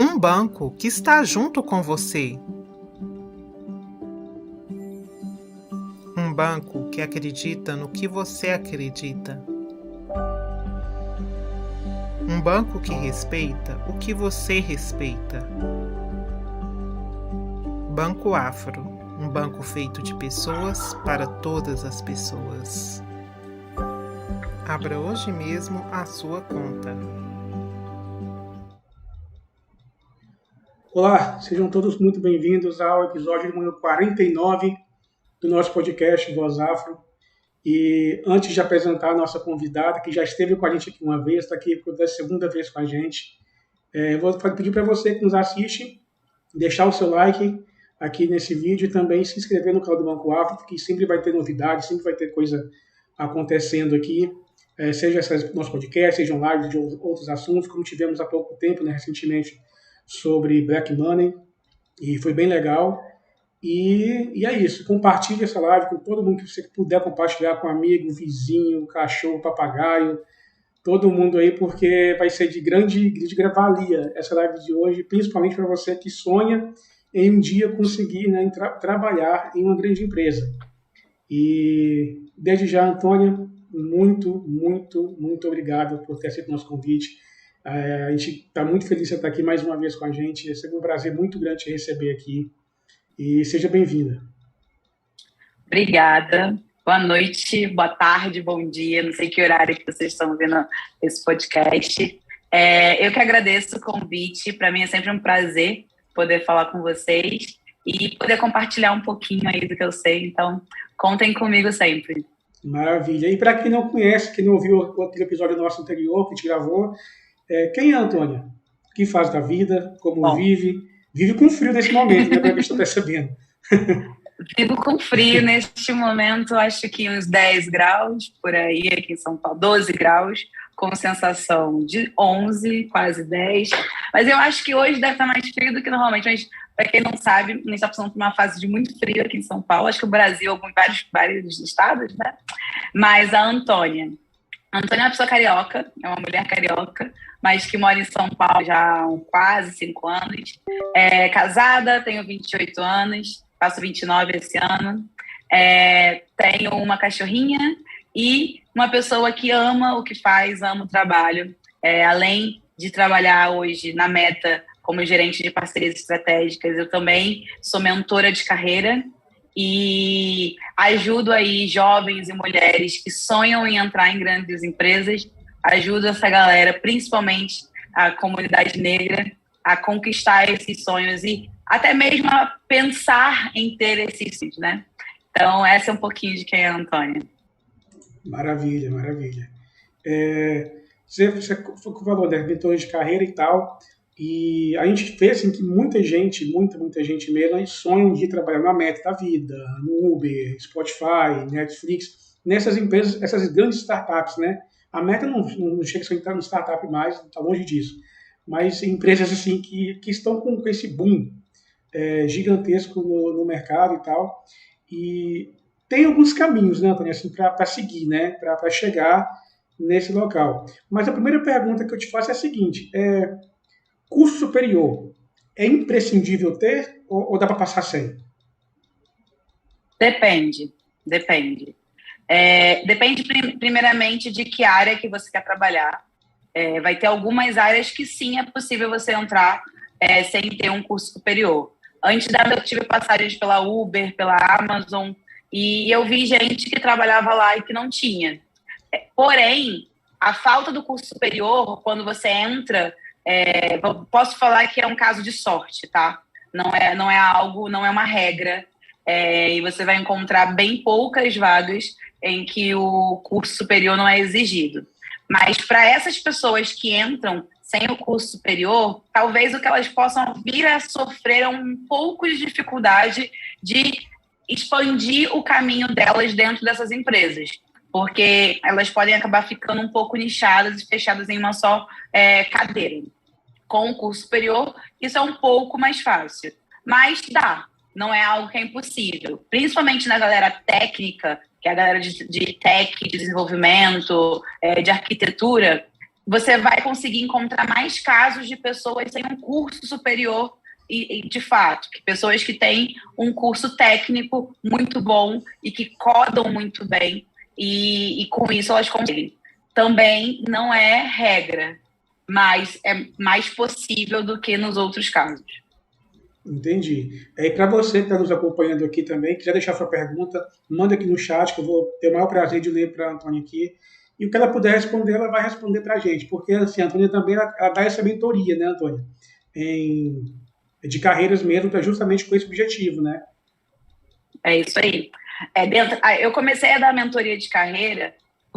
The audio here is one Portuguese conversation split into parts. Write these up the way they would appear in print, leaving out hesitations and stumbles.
Um banco que está junto com você. Um banco que acredita no que você acredita. Um banco que respeita o que você respeita. Banco Afro, um banco feito de pessoas para todas as pessoas. Abra hoje mesmo a sua conta. Olá, sejam todos muito bem-vindos ao episódio número 49 do nosso podcast Voz Afro. E antes de apresentar a nossa convidada, que já esteve com a gente aqui uma vez, está aqui pela segunda vez com a gente, eu vou pedir para você que nos assiste, deixar o seu like aqui nesse vídeo e também se inscrever no canal do Banco Afro, que sempre vai ter novidades, sempre vai ter coisa acontecendo aqui, seja nosso podcast, sejam lives de outros assuntos, como tivemos há pouco tempo, né, recentemente, sobre Black Money, e foi bem legal. E é isso, compartilhe essa live com todo mundo que você puder compartilhar, com amigo, vizinho, cachorro, papagaio, todo mundo aí, porque vai ser de grande valia essa live de hoje, principalmente para você que sonha em um dia conseguir, né, trabalhar em uma grande empresa. E desde já, Antônia, muito obrigado por ter aceito o nosso convite. A gente está muito feliz de você estar aqui mais uma vez com a gente. É sempre um prazer muito grande te receber aqui. E seja bem-vinda. Obrigada. Boa noite, boa tarde, bom dia. Não sei que horário que vocês estão vendo esse podcast. Eu que agradeço o convite. Para mim é sempre um prazer poder falar com vocês e poder compartilhar um pouquinho aí do que eu sei. Então, contem comigo sempre. Maravilha. E para quem não conhece, quem não ouviu aquele episódio nosso anterior que a gente gravou, quem é a Antônia? O que faz da vida? Como Bom, vive? Vive com frio nesse momento, né? Para ver se está percebendo. vivo com frio neste momento, acho que uns 10 graus, por aí, aqui em São Paulo, 12 graus, com sensação de 11, quase 10. Mas eu acho que hoje deve estar mais frio do que normalmente. Mas, para quem não sabe, a gente está passando por uma fase de muito frio aqui em São Paulo. Acho que o Brasil, vários estados, né? Mas a Antônia é uma pessoa carioca, é uma mulher carioca, mas que mora em São Paulo já há quase 5 anos. É casada, tenho 28 anos, faço 29 esse ano. Tenho uma cachorrinha e uma pessoa que ama o que faz, ama o trabalho. Além de trabalhar hoje na Meta como gerente de parcerias estratégicas, eu também sou mentora de carreira e ajudo aí jovens e mulheres que sonham em entrar em grandes empresas, ajudo essa galera, principalmente a comunidade negra, a conquistar esses sonhos e até mesmo a pensar em ter esses sonhos, né? Então, essa é um pouquinho de quem é a Antônia. Maravilha. Você falou, né, mentor de carreira e tal, e a gente vê assim, que muita gente mesmo, sonha de trabalhar na Meta da vida, no Uber, Spotify, Netflix, nessas empresas, essas grandes startups, né? A Meta não chega a ser uma startup mais, está longe disso, mas empresas assim que estão com esse boom gigantesco no mercado e tal, e tem alguns caminhos, né, Antônio, assim, para seguir, né, para chegar nesse local. Mas a primeira pergunta que eu te faço é a seguinte: curso superior é imprescindível ter ou dá para passar sem? Depende. Depende primeiramente de que área que você quer trabalhar. Vai ter algumas áreas que sim é possível você entrar sem ter um curso superior. Antes dela eu tive passagens pela Uber, pela Amazon, e eu vi gente que trabalhava lá e que não tinha. Porém, a falta do curso superior, quando você entra, posso falar que é um caso de sorte, tá? Não é uma regra, e você vai encontrar bem poucas vagas em que o curso superior não é exigido. Mas para essas pessoas que entram sem o curso superior, talvez o que elas possam vir a sofrer é um pouco de dificuldade de expandir o caminho delas dentro dessas empresas, porque elas podem acabar ficando um pouco nichadas e fechadas em uma só cadeira. Com o curso superior, isso é um pouco mais fácil, mas dá, não é algo que é impossível, principalmente na galera técnica, que é a galera de tech, de desenvolvimento, de arquitetura. você vai conseguir encontrar mais casos de pessoas sem um curso superior e de fato, que pessoas que têm um curso técnico muito bom e que codam muito bem e com isso elas conseguem. Também não é regra, mas é mais possível do que nos outros casos. Entendi. E para você que está nos acompanhando aqui também, quiser deixar sua pergunta, manda aqui no chat, que eu vou ter o maior prazer de ler para a Antônia aqui. E o que ela puder responder, ela vai responder para a gente. Porque assim, a Antônia também ela dá essa mentoria, né, Antônia? De carreiras mesmo, para justamente com esse objetivo, né? É isso aí. Eu comecei a dar mentoria de carreira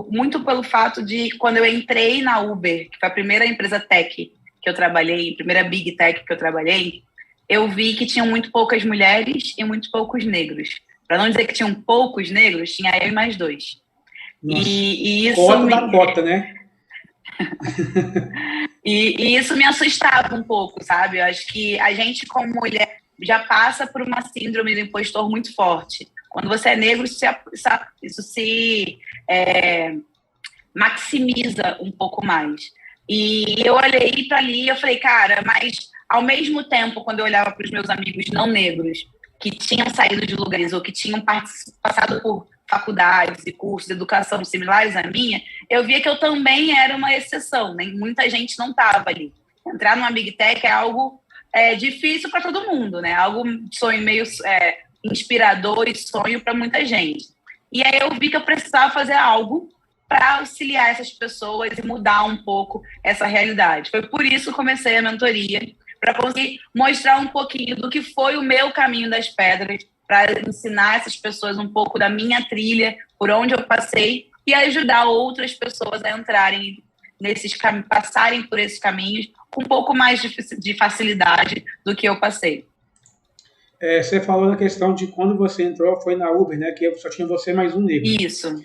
muito pelo fato de quando eu entrei na Uber, que foi a primeira empresa tech que eu trabalhei, a primeira big tech que eu trabalhei, eu vi que tinham muito poucas mulheres e muito poucos negros. Para não dizer que tinham poucos negros, tinha eu e mais 2. Nossa, e isso cota da cota, né? e isso me assustava um pouco, sabe? Eu acho que a gente, como mulher, já passa por uma síndrome do impostor muito forte. Quando você é negro, isso se maximiza um pouco mais. E eu olhei para ali e eu falei, cara, mas ao mesmo tempo, quando eu olhava para os meus amigos não negros, que tinham saído de lugares ou que tinham passado por faculdades e cursos de educação similares à minha, eu via que eu também era uma exceção, né? Muita gente não estava ali. Entrar numa Big Tech é algo difícil para todo mundo, né? Algo sonho meio inspirador e sonho para muita gente. E aí eu vi que eu precisava fazer algo para auxiliar essas pessoas e mudar um pouco essa realidade. Foi por isso que comecei a mentoria, para conseguir mostrar um pouquinho do que foi o meu caminho das pedras, para ensinar essas pessoas um pouco da minha trilha, por onde eu passei, e ajudar outras pessoas a entrarem nesses caminhos, passarem por esses caminhos com um pouco mais de facilidade do que eu passei. Você falou na questão de quando você entrou, foi na Uber, né? Que só tinha você mais um negro. Isso,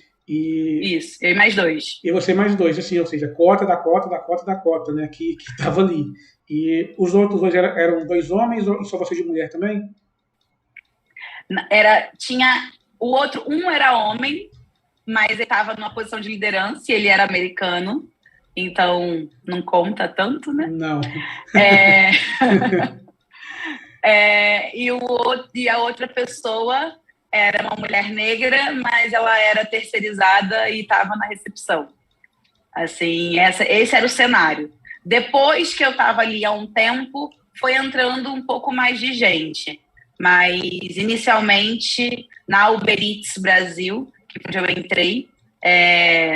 eu e mais 2. E você mais 2, assim, ou seja, cota da cota da cota da cota, né? Que estava ali. E os outros 2 eram 2 homens e só você de mulher também? Tinha o outro, um era homem, mas ele estava numa posição de liderança e ele era americano, então não conta tanto, né? Não. E a outra pessoa era uma mulher negra, mas ela era terceirizada e estava na recepção. Assim, esse era o cenário. Depois que eu estava ali há um tempo, foi entrando um pouco mais de gente. Mas, inicialmente, na Uber Eats Brasil, que foi onde eu entrei,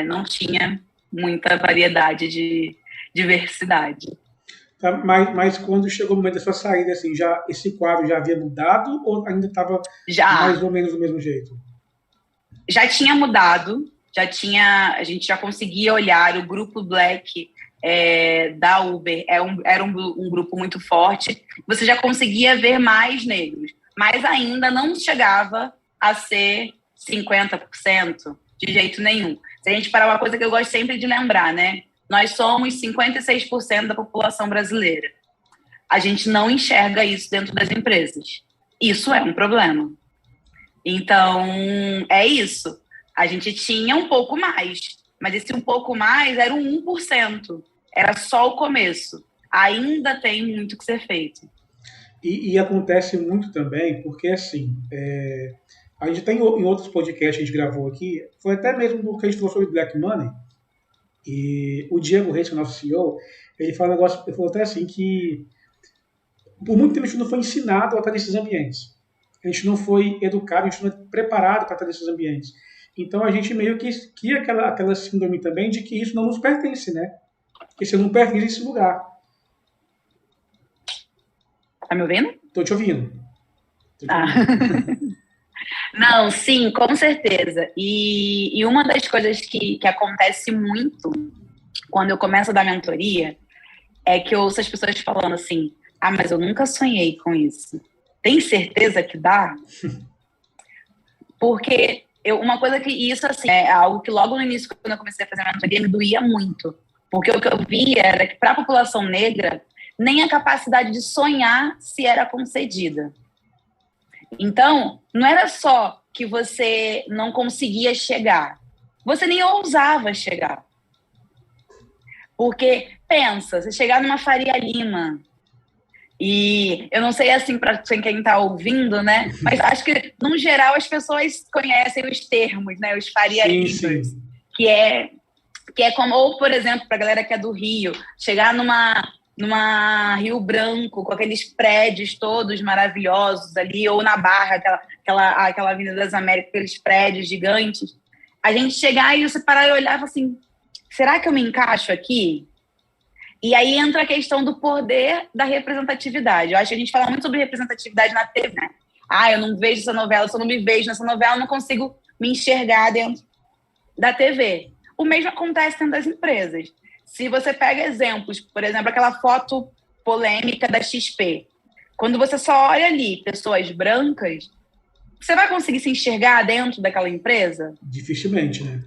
não tinha muita variedade de diversidade. Tá, mas quando chegou o momento da sua saída, assim, esse quadro já havia mudado ou ainda estava mais ou menos do mesmo jeito? Já tinha mudado, a gente já conseguia olhar o grupo Black da Uber, era um grupo muito forte, você já conseguia ver mais negros, mas ainda não chegava a ser 50%, de jeito nenhum. Se a gente parar, uma coisa que eu gosto sempre de lembrar, né? Nós somos 56% da população brasileira. A gente não enxerga isso dentro das empresas. Isso é um problema. Então, é isso. A gente tinha um pouco mais, mas esse um pouco mais era um 1%. Era só o começo. Ainda tem muito que ser feito. E acontece muito também, porque assim, a gente tem em outros podcasts que a gente gravou aqui, foi até mesmo porque a gente falou sobre Black Money, e o Diego Reis, que é o nosso CEO, ele falou até assim que por muito tempo a gente não foi ensinado a estar nesses ambientes. A gente não foi educado, a gente não é preparado para estar nesses ambientes. Então a gente meio que cria aquela síndrome também de que isso não nos pertence, né? Que você não pertence a esse lugar. Tá me ouvindo? Tô te ouvindo. Não, sim, com certeza. E uma das coisas que acontece muito quando eu começo a dar mentoria é que eu ouço as pessoas falando assim, mas eu nunca sonhei com isso. Tem certeza que dá? Porque uma coisa que isso assim, é algo que logo no início, quando eu comecei a fazer a mentoria, me doía muito. Porque o que eu via era que para a população negra, nem a capacidade de sonhar se era concedida. Então, não era só que você não conseguia chegar, você nem ousava chegar. Porque, pensa, você chegar numa Faria Lima, e eu não sei, assim, para quem está ouvindo, né? Mas acho que, no geral, as pessoas conhecem os termos, né? Os Faria Limas, que é como, ou, por exemplo, para a galera que é do Rio, chegar numa Rio Branco, com aqueles prédios todos maravilhosos ali, ou na Barra, aquela Avenida das Américas, aqueles prédios gigantes. A gente chegar e você parar e olhar e falar assim, será que eu me encaixo aqui? E aí entra a questão do poder da representatividade. Eu acho que a gente fala muito sobre representatividade na TV, né? Eu não vejo essa novela, se eu não me vejo nessa novela, eu não consigo me enxergar dentro da TV. O mesmo acontece dentro das empresas. Se você pega exemplos, por exemplo, aquela foto polêmica da XP, quando você só olha ali pessoas brancas, você vai conseguir se enxergar dentro daquela empresa? Dificilmente, né?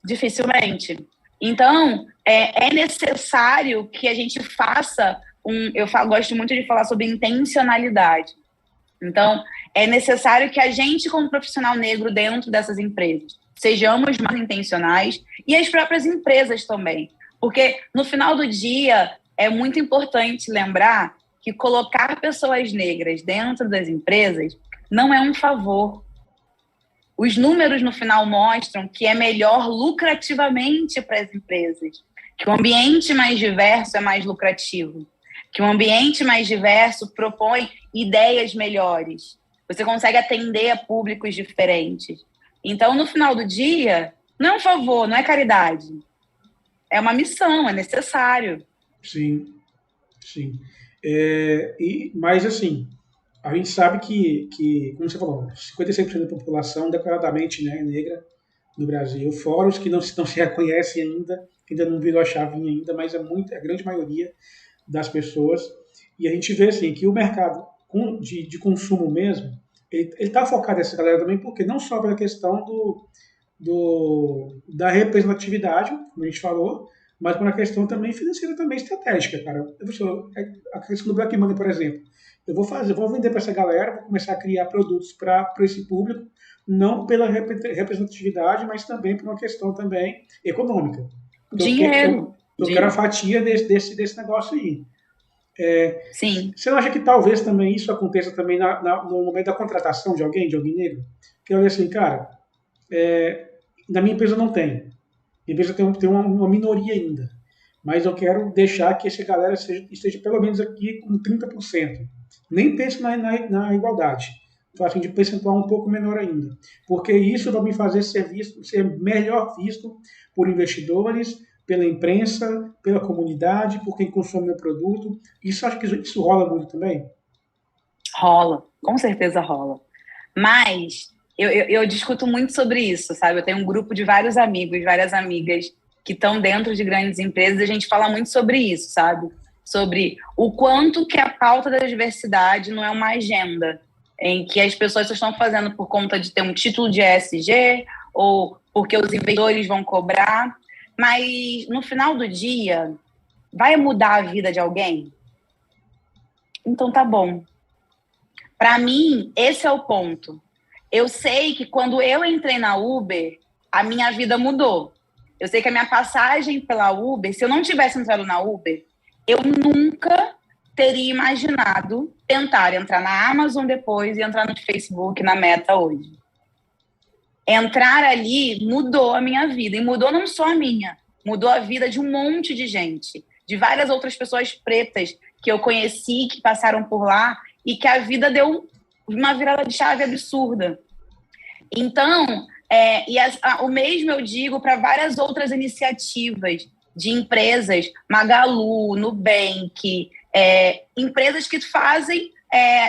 Dificilmente. Então, é necessário que a gente faça gosto muito de falar sobre intencionalidade. Então, é necessário que a gente, como profissional negro dentro dessas empresas, sejamos mais intencionais, e as próprias empresas também. Porque, no final do dia, é muito importante lembrar que colocar pessoas negras dentro das empresas não é um favor. Os números, no final, mostram que é melhor lucrativamente para as empresas, que o ambiente mais diverso é mais lucrativo, que o ambiente mais diverso propõe ideias melhores. Você consegue atender a públicos diferentes. Então, no final do dia, não é um favor, não é caridade. É uma missão, é necessário. Sim, sim. Mas, assim, a gente sabe que, como você falou, 56% da população declaradamente, né, é negra no Brasil. Fora os que não se reconhecem ainda não viram a chavinha ainda, mas é a grande maioria das pessoas. E a gente vê assim, que o mercado de consumo mesmo, ele está focado nessa galera também, porque não só pela questão da representatividade, como a gente falou, mas por uma questão também financeira, também estratégica, cara. A questão do Black Money, por exemplo. Eu vou vender para essa galera, vou começar a criar produtos para esse público, não pela representatividade, mas também por uma questão também econômica. Dinheiro. Eu quero a fatia desse negócio aí. Sim. Você não acha que talvez também isso aconteça também no momento da contratação de alguém negro? Que eu olho assim, cara, na minha empresa não tem. Minha empresa tem uma minoria ainda. Mas eu quero deixar que essa galera esteja pelo menos aqui com 30%. Nem penso na igualdade. Então, assim, de percentual um pouco menor ainda. Porque isso vai me fazer ser melhor visto por investidores, pela imprensa, pela comunidade, por quem consome meu produto. Acho que isso rola muito também? Rola, com certeza rola. Mas eu discuto muito sobre isso, sabe? Eu tenho um grupo de vários amigos, várias amigas que estão dentro de grandes empresas, e a gente fala muito sobre isso, sabe? Sobre o quanto que a pauta da diversidade não é uma agenda em que as pessoas só estão fazendo por conta de ter um título de ESG ou porque os investidores vão cobrar. Mas, no final do dia, vai mudar a vida de alguém? Então tá bom. Para mim, esse é o ponto. Eu sei que quando eu entrei na Uber, a minha vida mudou. Eu sei que a minha passagem pela Uber, se eu não tivesse entrado na Uber, eu nunca teria imaginado tentar entrar na Amazon depois e entrar no Facebook, na Meta hoje. Entrar ali mudou a minha vida. E mudou não só a minha, mudou a vida de um monte de gente, de várias outras pessoas pretas que eu conheci, que passaram por lá, e que a vida deu uma virada de chave absurda. Então, o mesmo eu digo para várias outras iniciativas de empresas, Magalu, Nubank, empresas que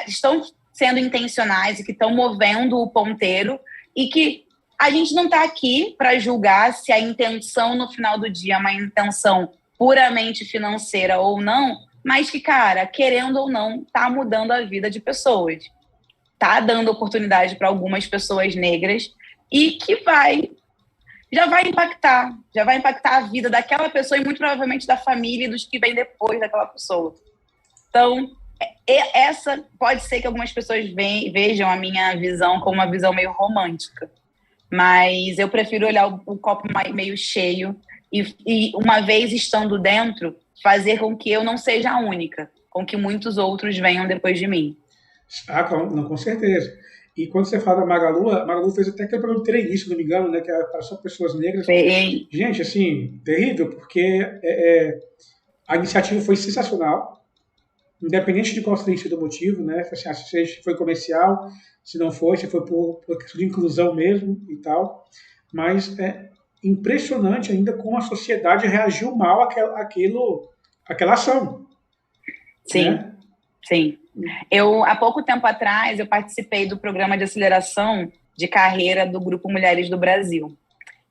estão sendo intencionais e que estão movendo o ponteiro, e que a gente não está aqui para julgar se a intenção no final do dia é uma intenção puramente financeira ou não, mas que, cara, querendo ou não, está mudando a vida de pessoas. Está dando oportunidade para algumas pessoas negras e que já vai impactar a vida daquela pessoa e muito provavelmente da família e dos que vêm depois daquela pessoa. Então, essa pode ser que algumas pessoas vejam a minha visão como uma visão meio romântica, mas eu prefiro olhar o copo meio cheio e uma vez estando dentro, fazer com que eu não seja a única, com que muitos outros venham depois de mim. Não, com certeza. E quando você fala da Magalu, a Magalu fez até aquele programa de treinismo, se não me engano, né, que era para só pessoas negras. Gente, assim, terrível, porque a iniciativa foi sensacional, independente de qual tenha sido o motivo, né, se foi comercial, se não foi, se foi por questão de inclusão mesmo e tal, mas é impressionante ainda como a sociedade reagiu mal àquela ação. Sim, né? Sim. Há pouco tempo atrás, eu participei do programa de aceleração de carreira do Grupo Mulheres do Brasil.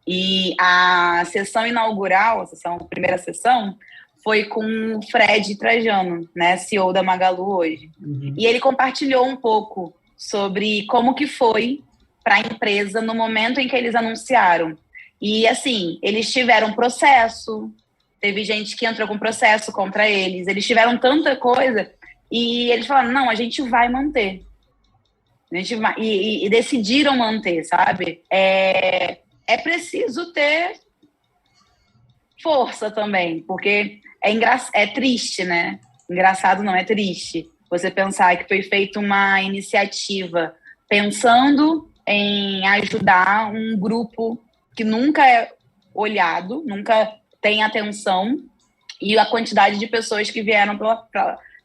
E a sessão inaugural, a primeira sessão, foi com o Fred Trajano, né, CEO da Magalu hoje. Uhum. E ele compartilhou um pouco sobre como que foi para a empresa no momento em que eles anunciaram. E, assim, eles tiveram processo, teve gente que entrou com processo contra eles tiveram tanta coisa, e eles falaram, não, a gente vai manter. E decidiram manter, sabe? É preciso ter força também, porque é triste, né? Engraçado não, é triste. Você pensar que foi feita uma iniciativa pensando em ajudar um grupo que nunca é olhado, nunca tem atenção, e a quantidade de pessoas que vieram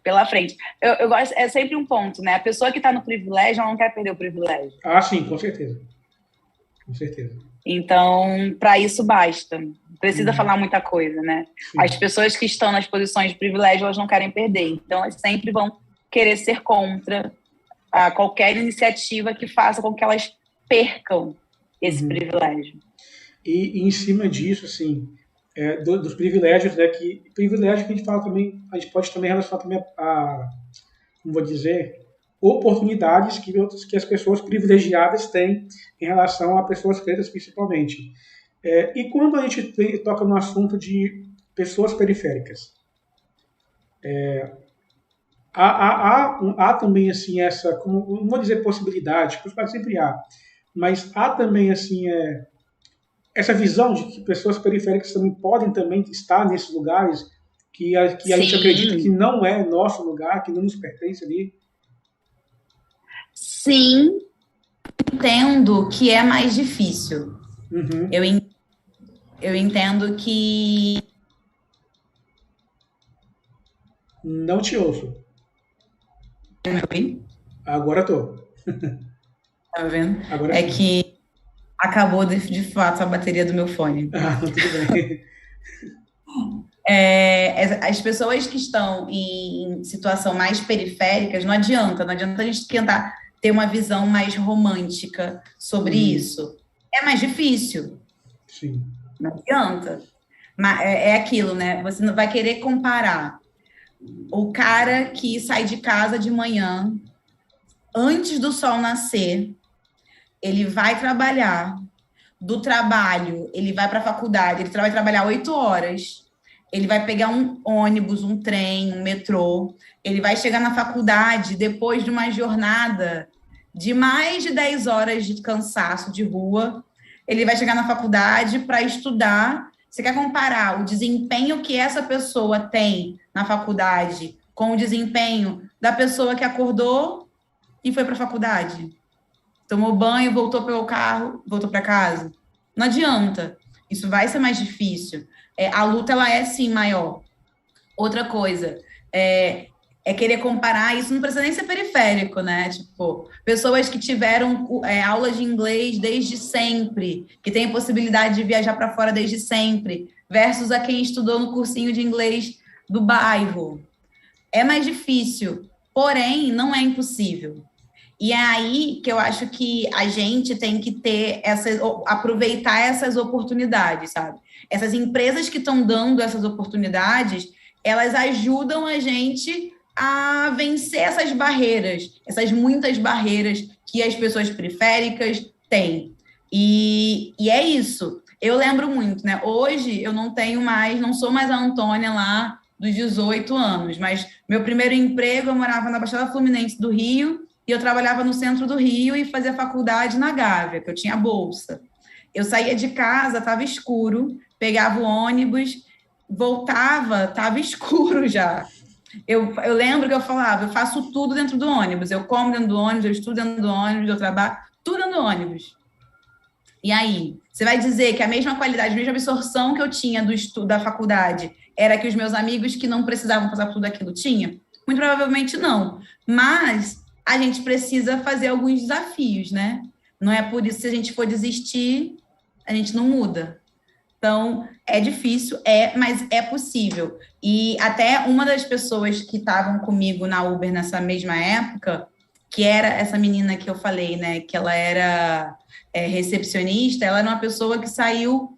pela frente. Eu gosto, é sempre um ponto, né? A pessoa que está no privilégio, ela não quer perder o privilégio. Ah, sim, com certeza. Com certeza. Então, para isso basta. Não precisa falar muita coisa, né? Sim. As pessoas que estão nas posições de privilégio, elas não querem perder. Então, elas sempre vão querer ser contra qualquer iniciativa que faça com que elas percam esse privilégio. E em cima disso, assim, dos privilégios, né, privilégio que a gente fala também, a gente pode também relacionar também como vou dizer, oportunidades que as pessoas privilegiadas têm em relação a pessoas pretas, principalmente. E quando a gente toca no assunto de pessoas periféricas, há também, assim, não vou dizer possibilidade, porque sempre há, mas há também, assim, essa visão de que pessoas periféricas também podem também estar nesses lugares que a gente acredita que não é nosso lugar, que não nos pertence ali. Sim, entendo que é mais difícil. Uhum. Eu entendo que... Não te ouço. Tá me ouvindo? Agora tô. Tá me vendo? Agora é sim. Que acabou de fato a bateria do meu fone. Tudo bem. As pessoas que estão em situação mais periféricas, não adianta a gente tentar ter uma visão mais romântica sobre isso. É mais difícil. Sim. Não adianta. Mas é aquilo, né? Você não vai querer comparar o cara que sai de casa de manhã, antes do sol nascer, ele vai trabalhar, do trabalho, ele vai para a faculdade, ele vai trabalhar 8 horas, ele vai pegar um ônibus, um trem, um metrô, ele vai chegar na faculdade depois de uma jornada de mais de 10 horas de cansaço de rua, ele vai chegar na faculdade para estudar. Você quer comparar o desempenho que essa pessoa tem na faculdade com o desempenho da pessoa que acordou e foi para a faculdade? Tomou banho, voltou pelo carro, voltou para casa? Não adianta. Isso vai ser mais difícil. A luta, ela é, sim, maior. Outra coisa, querer comparar, isso não precisa nem ser periférico, né? Tipo, pessoas que tiveram aula de inglês desde sempre, que têm possibilidade de viajar para fora desde sempre, versus a quem estudou no cursinho de inglês do bairro. É mais difícil, porém, não é impossível. E é aí que eu acho que a gente tem que aproveitar essas oportunidades, sabe? Essas empresas que estão dando essas oportunidades, elas ajudam a gente a vencer essas barreiras, essas muitas barreiras que as pessoas periféricas têm. E é isso. Eu lembro muito, né? Hoje eu não sou mais a Antônia lá dos 18 anos, mas meu primeiro emprego, eu morava na Baixada Fluminense do Rio, e eu trabalhava no centro do Rio e fazia faculdade na Gávea, que eu tinha bolsa. Eu saía de casa, estava escuro, pegava o ônibus, voltava, estava escuro já. Eu lembro que eu falava, eu faço tudo dentro do ônibus. Eu como dentro do ônibus, eu estudo dentro do ônibus, eu trabalho, tudo dentro do ônibus. E aí, você vai dizer que a mesma qualidade, a mesma absorção que eu tinha do estudo da faculdade era que os meus amigos que não precisavam passar por tudo aquilo tinham? Muito provavelmente não. Mas a gente precisa fazer alguns desafios, né? Não é por isso que se a gente for desistir, a gente não muda. Então, é difícil, mas é possível. E até uma das pessoas que estavam comigo na Uber nessa mesma época, que era essa menina que eu falei, né, que ela era recepcionista, ela era uma pessoa que saiu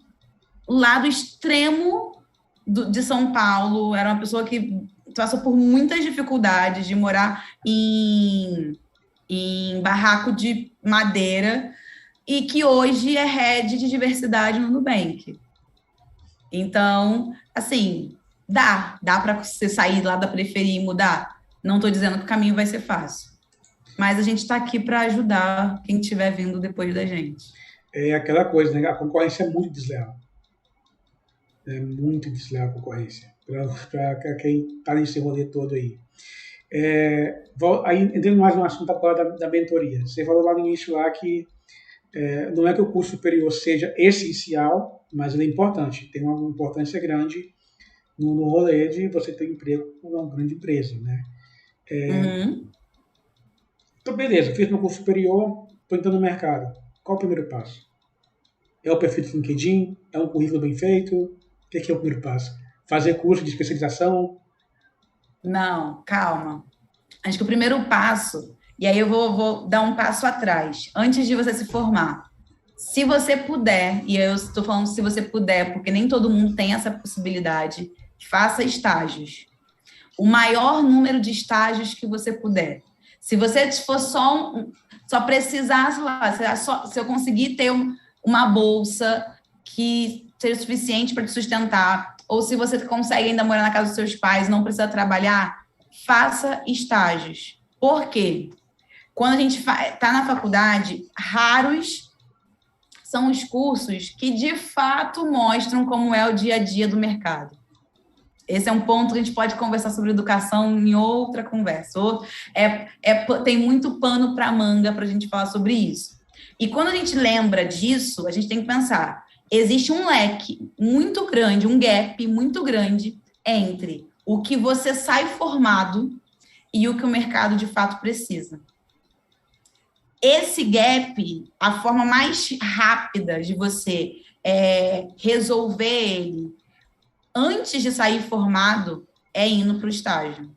lá do extremo de São Paulo, era uma pessoa que passou por muitas dificuldades de morar em barraco de madeira e que hoje é head de diversidade no Nubank. Então, assim, dá para você sair lá da periferia e mudar. Não estou dizendo que o caminho vai ser fácil, mas a gente está aqui para ajudar quem estiver vindo depois da gente. É aquela coisa, né? A concorrência é muito desleal. É muito desleal a concorrência. Para quem está nesse rolê todo aí. Aí, entrando mais no assunto agora da mentoria. Você falou lá no início lá que não é que o curso superior seja essencial, mas ele é importante. Tem uma importância grande no rolê de você ter emprego com uma grande empresa, né? Então, beleza, fiz meu curso superior, estou entrando no mercado. Qual é o primeiro passo? É o perfil do LinkedIn? É um currículo bem feito? O que é o primeiro passo? Fazer curso de especialização? Não, calma. Acho que o primeiro passo, e aí eu vou dar um passo atrás, antes de você se formar. Se você puder, e eu estou falando se você puder, porque nem todo mundo tem essa possibilidade, faça estágios. O maior número de estágios que você puder. Se você for só precisar, se eu conseguir ter uma bolsa que seja suficiente para te sustentar, ou se você consegue ainda morar na casa dos seus pais, não precisa trabalhar, faça estágios. Por quê? Quando a gente está na faculdade, raros são os cursos que, de fato, mostram como é o dia a dia do mercado. Esse é um ponto que a gente pode conversar sobre educação em outra conversa. Tem muito pano para manga para a gente falar sobre isso. E quando a gente lembra disso, a gente tem que pensar, existe um leque muito grande, um gap muito grande entre o que você sai formado e o que o mercado de fato precisa. Esse gap, a forma mais rápida de você resolver ele antes de sair formado é indo para o estágio.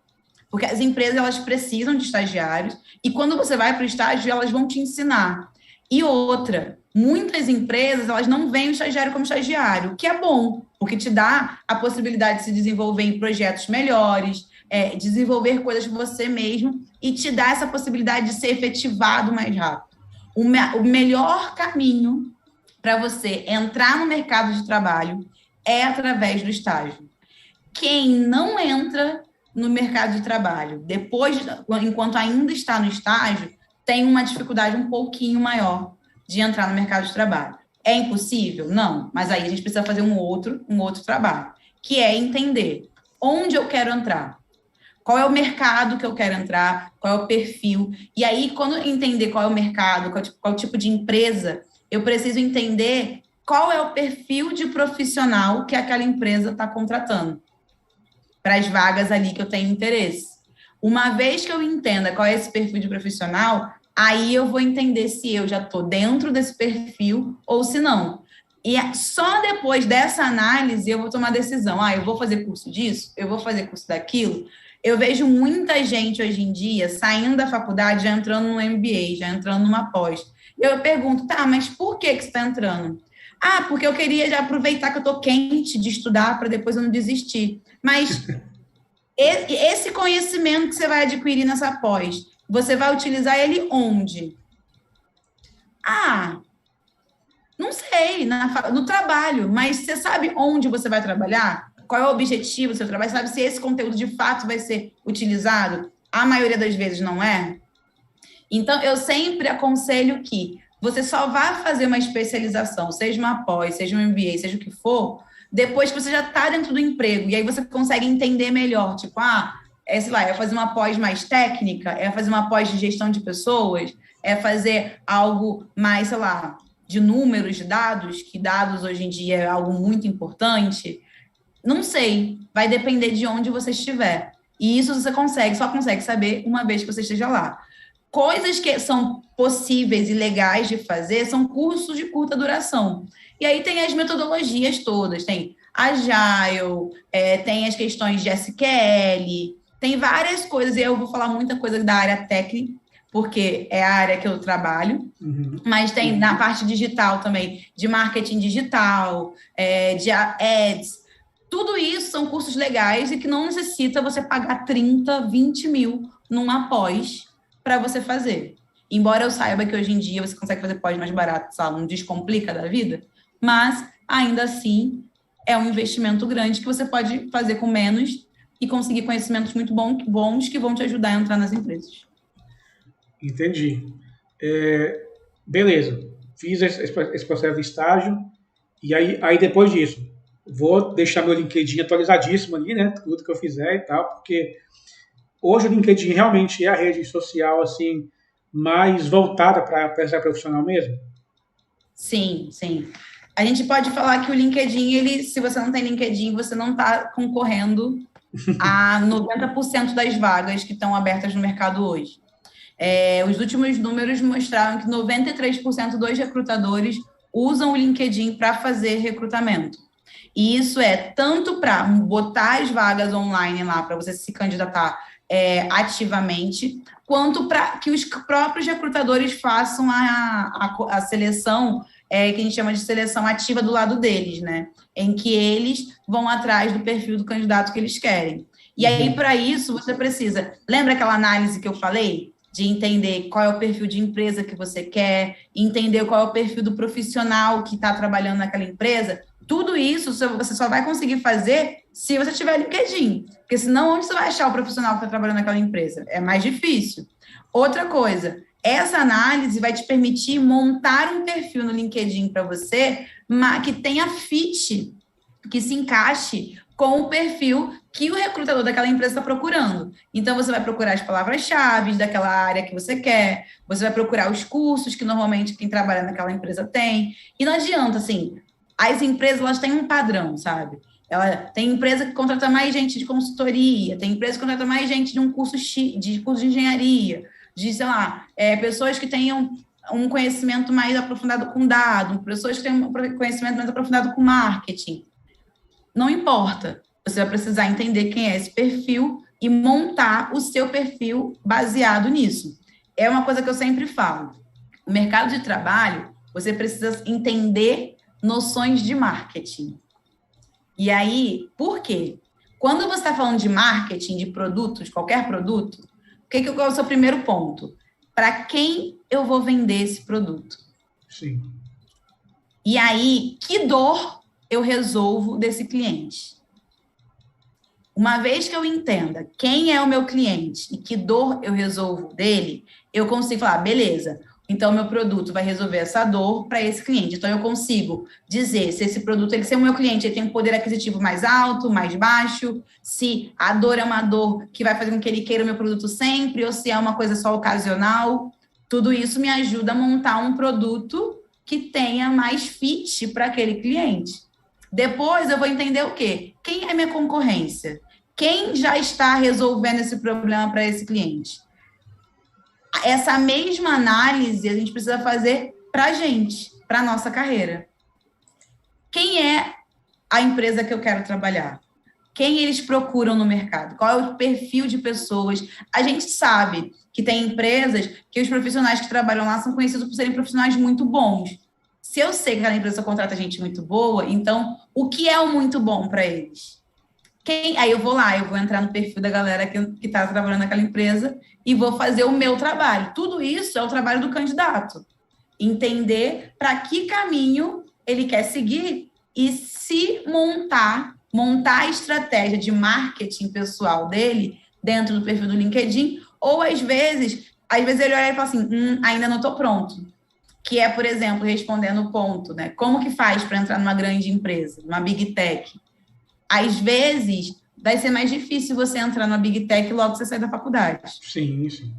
Porque as empresas, elas precisam de estagiários e quando você vai para o estágio, elas vão te ensinar. E outra, muitas empresas, elas não veem o estagiário como estagiário, o que é bom, porque te dá a possibilidade de se desenvolver em projetos melhores, desenvolver coisas você mesmo e te dá essa possibilidade de ser efetivado mais rápido. O melhor caminho para você entrar no mercado de trabalho é através do estágio. Quem não entra no mercado de trabalho, enquanto ainda está no estágio, tem uma dificuldade um pouquinho maior de entrar no mercado de trabalho. É impossível? Não, mas aí a gente precisa fazer um outro trabalho, que é entender onde eu quero entrar, qual é o mercado que eu quero entrar, qual é o perfil. E aí, quando eu entender qual é o mercado, qual é o tipo de empresa, eu preciso entender qual é o perfil de profissional que aquela empresa está contratando para as vagas ali que eu tenho interesse. Uma vez que eu entenda qual é esse perfil de profissional, aí eu vou entender se eu já estou dentro desse perfil ou se não. E só depois dessa análise eu vou tomar decisão. Eu vou fazer curso disso? Eu vou fazer curso daquilo? Eu vejo muita gente hoje em dia saindo da faculdade, já entrando no MBA, já entrando numa pós. E eu pergunto, mas por que você está entrando? Porque eu queria já aproveitar que eu estou quente de estudar para depois eu não desistir. Mas esse conhecimento que você vai adquirir nessa pós, você vai utilizar ele onde? Não sei, no trabalho, mas você sabe onde você vai trabalhar? Qual é o objetivo do seu trabalho? Você sabe se esse conteúdo de fato vai ser utilizado? A maioria das vezes não é. Então, eu sempre aconselho que você só vá fazer uma especialização, seja uma pós, seja um MBA, seja o que for, depois que você já está dentro do emprego, e aí você consegue entender melhor, tipo, sei lá, é fazer uma pós mais técnica, é fazer uma pós de gestão de pessoas, é fazer algo mais, sei lá, de números, de dados, que dados hoje em dia é algo muito importante. Não sei, vai depender de onde você estiver. E isso você só consegue saber uma vez que você esteja lá. Coisas que são possíveis e legais de fazer são cursos de curta duração. E aí tem as metodologias todas, tem Agile, tem as questões de SQL, tem várias coisas, e eu vou falar muita coisa da área técnica, porque é a área que eu trabalho, mas tem na parte digital também, de marketing digital, de ads. Tudo isso são cursos legais e que não necessita você pagar 30, 20 mil numa pós para você fazer. Embora eu saiba que hoje em dia você consegue fazer pós mais barato, sabe? Não descomplica da vida, mas ainda assim é um investimento grande que você pode fazer com menos e conseguir conhecimentos muito bons que vão te ajudar a entrar nas empresas. Entendi. Beleza. Fiz esse processo de estágio e aí depois disso vou deixar meu LinkedIn atualizadíssimo ali, né? Tudo que eu fizer e tal, porque hoje o LinkedIn realmente é a rede social assim mais voltada para a essa profissional mesmo? Sim, sim. A gente pode falar que o LinkedIn, se você não tem LinkedIn, você não está concorrendo a 90% das vagas que estão abertas no mercado hoje. Os últimos números mostraram que 93% dos recrutadores usam o LinkedIn para fazer recrutamento. E isso é tanto para botar as vagas online lá, para você se candidatar ativamente, quanto para que os próprios recrutadores façam a seleção, que a gente chama de seleção ativa do lado deles, né? Em que eles vão atrás do perfil do candidato que eles querem. E aí, para isso, você precisa... Lembra aquela análise que eu falei? De entender qual é o perfil de empresa que você quer, entender qual é o perfil do profissional que está trabalhando naquela empresa. Tudo isso você só vai conseguir fazer se você tiver LinkedIn. Porque senão, onde você vai achar o profissional que está trabalhando naquela empresa? É mais difícil. Outra coisa, essa análise vai te permitir montar um perfil no LinkedIn para você que tenha fit, que se encaixe com o perfil que o recrutador daquela empresa está procurando. Então, você vai procurar as palavras-chave daquela área que você quer, você vai procurar os cursos que normalmente quem trabalha naquela empresa tem. E não adianta, assim, as empresas elas têm um padrão, sabe? Tem empresa que contrata mais gente de consultoria, tem empresa que contrata mais gente de um curso de engenharia, de, sei lá, pessoas que tenham um conhecimento mais aprofundado com dado, pessoas que tenham um conhecimento mais aprofundado com marketing. Não importa, você vai precisar entender quem é esse perfil e montar o seu perfil baseado nisso. É uma coisa que eu sempre falo. O mercado de trabalho, você precisa entender noções de marketing. E aí, por quê? Quando você está falando de marketing, de produto, de qualquer produto, qual é o seu primeiro ponto? Para quem eu vou vender esse produto? Sim. E aí, que dor eu resolvo desse cliente? Uma vez que eu entenda quem é o meu cliente e que dor eu resolvo dele, eu consigo falar, beleza, então meu produto vai resolver essa dor para esse cliente. Então eu consigo dizer se esse produto, se é o meu cliente, ele tem um poder aquisitivo mais alto, mais baixo, se a dor é uma dor que vai fazer com que ele queira o meu produto sempre, ou se é uma coisa só ocasional. Tudo isso me ajuda a montar um produto que tenha mais fit para aquele cliente. Depois eu vou entender o quê? Quem é minha concorrência? Quem já está resolvendo esse problema para esse cliente? Essa mesma análise a gente precisa fazer para a gente, para a nossa carreira. Quem é a empresa que eu quero trabalhar? Quem eles procuram no mercado? Qual é o perfil de pessoas? A gente sabe que tem empresas que os profissionais que trabalham lá são conhecidos por serem profissionais muito bons. Se eu sei que aquela empresa contrata gente muito boa, então o que é o muito bom para eles? Aí eu vou lá, eu vou entrar no perfil da galera que está trabalhando naquela empresa e vou fazer o meu trabalho. Tudo isso é o trabalho do candidato. Entender para que caminho ele quer seguir e se montar a estratégia de marketing pessoal dele dentro do perfil do LinkedIn, ou às vezes ele olha e fala assim, ainda não estou pronto. que é, por exemplo, respondendo o ponto, né? Como que faz para entrar numa grande empresa, numa Big Tech? Às vezes, vai ser mais difícil você entrar numa Big Tech logo que você sair da faculdade. Sim, sim.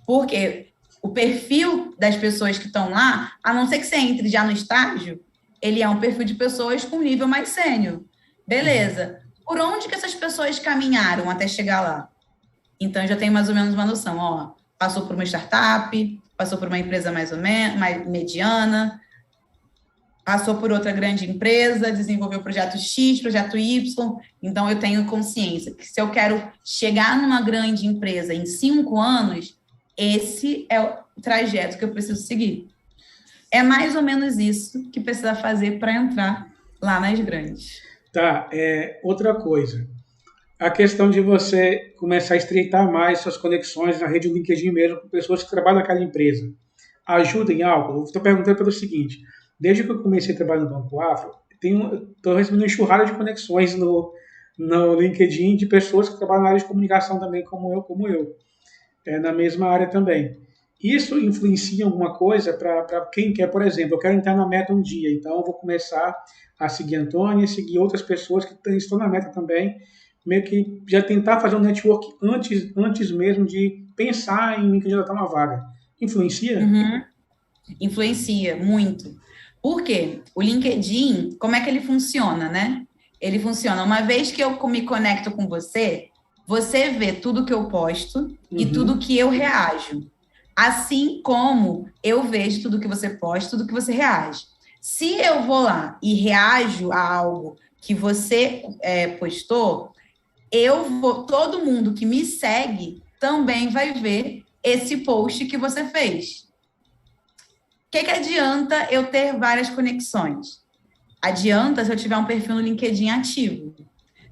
Porque o perfil das pessoas que estão lá, a não ser que você entre já no estágio, ele é um perfil de pessoas com nível mais sênior. Beleza. Por onde que essas pessoas caminharam até chegar lá? Então, já tenho mais ou menos uma noção. Ó, passou por uma startup, passou por uma empresa mais ou menos, mais mediana, passou por outra grande empresa, desenvolveu projeto X, projeto Y. Então, eu tenho consciência que se eu quero chegar numa grande empresa em 5 anos, esse é o trajeto que eu preciso seguir. É mais ou menos isso que precisa fazer para entrar lá nas grandes. Tá, outra coisa. A questão de você começar a estreitar mais suas conexões na rede do LinkedIn mesmo com pessoas que trabalham naquela empresa. Ajuda em algo? Eu estou perguntando pelo seguinte, desde que eu comecei a trabalhar no Banco Afro, estou recebendo uma enxurrada de conexões no LinkedIn de pessoas que trabalham na área de comunicação também, como eu. Na mesma área também. Isso influencia alguma coisa para quem quer, por exemplo, eu quero entrar na meta um dia, então eu vou começar a seguir a Antônia, seguir outras pessoas que estão na meta também, meio que já tentar fazer um network antes mesmo de pensar em candidatar uma vaga. Influencia? Uhum. Influencia muito. Por quê? O LinkedIn, como é que ele funciona, né? Ele funciona, uma vez que eu me conecto com você, você vê tudo que eu posto e tudo que eu reajo. Assim como eu vejo tudo que você posta, tudo que você reage. Se eu vou lá e reajo a algo que você postou, todo mundo que me segue também vai ver esse post que você fez. O que adianta eu ter várias conexões? Adianta se eu tiver um perfil no LinkedIn ativo.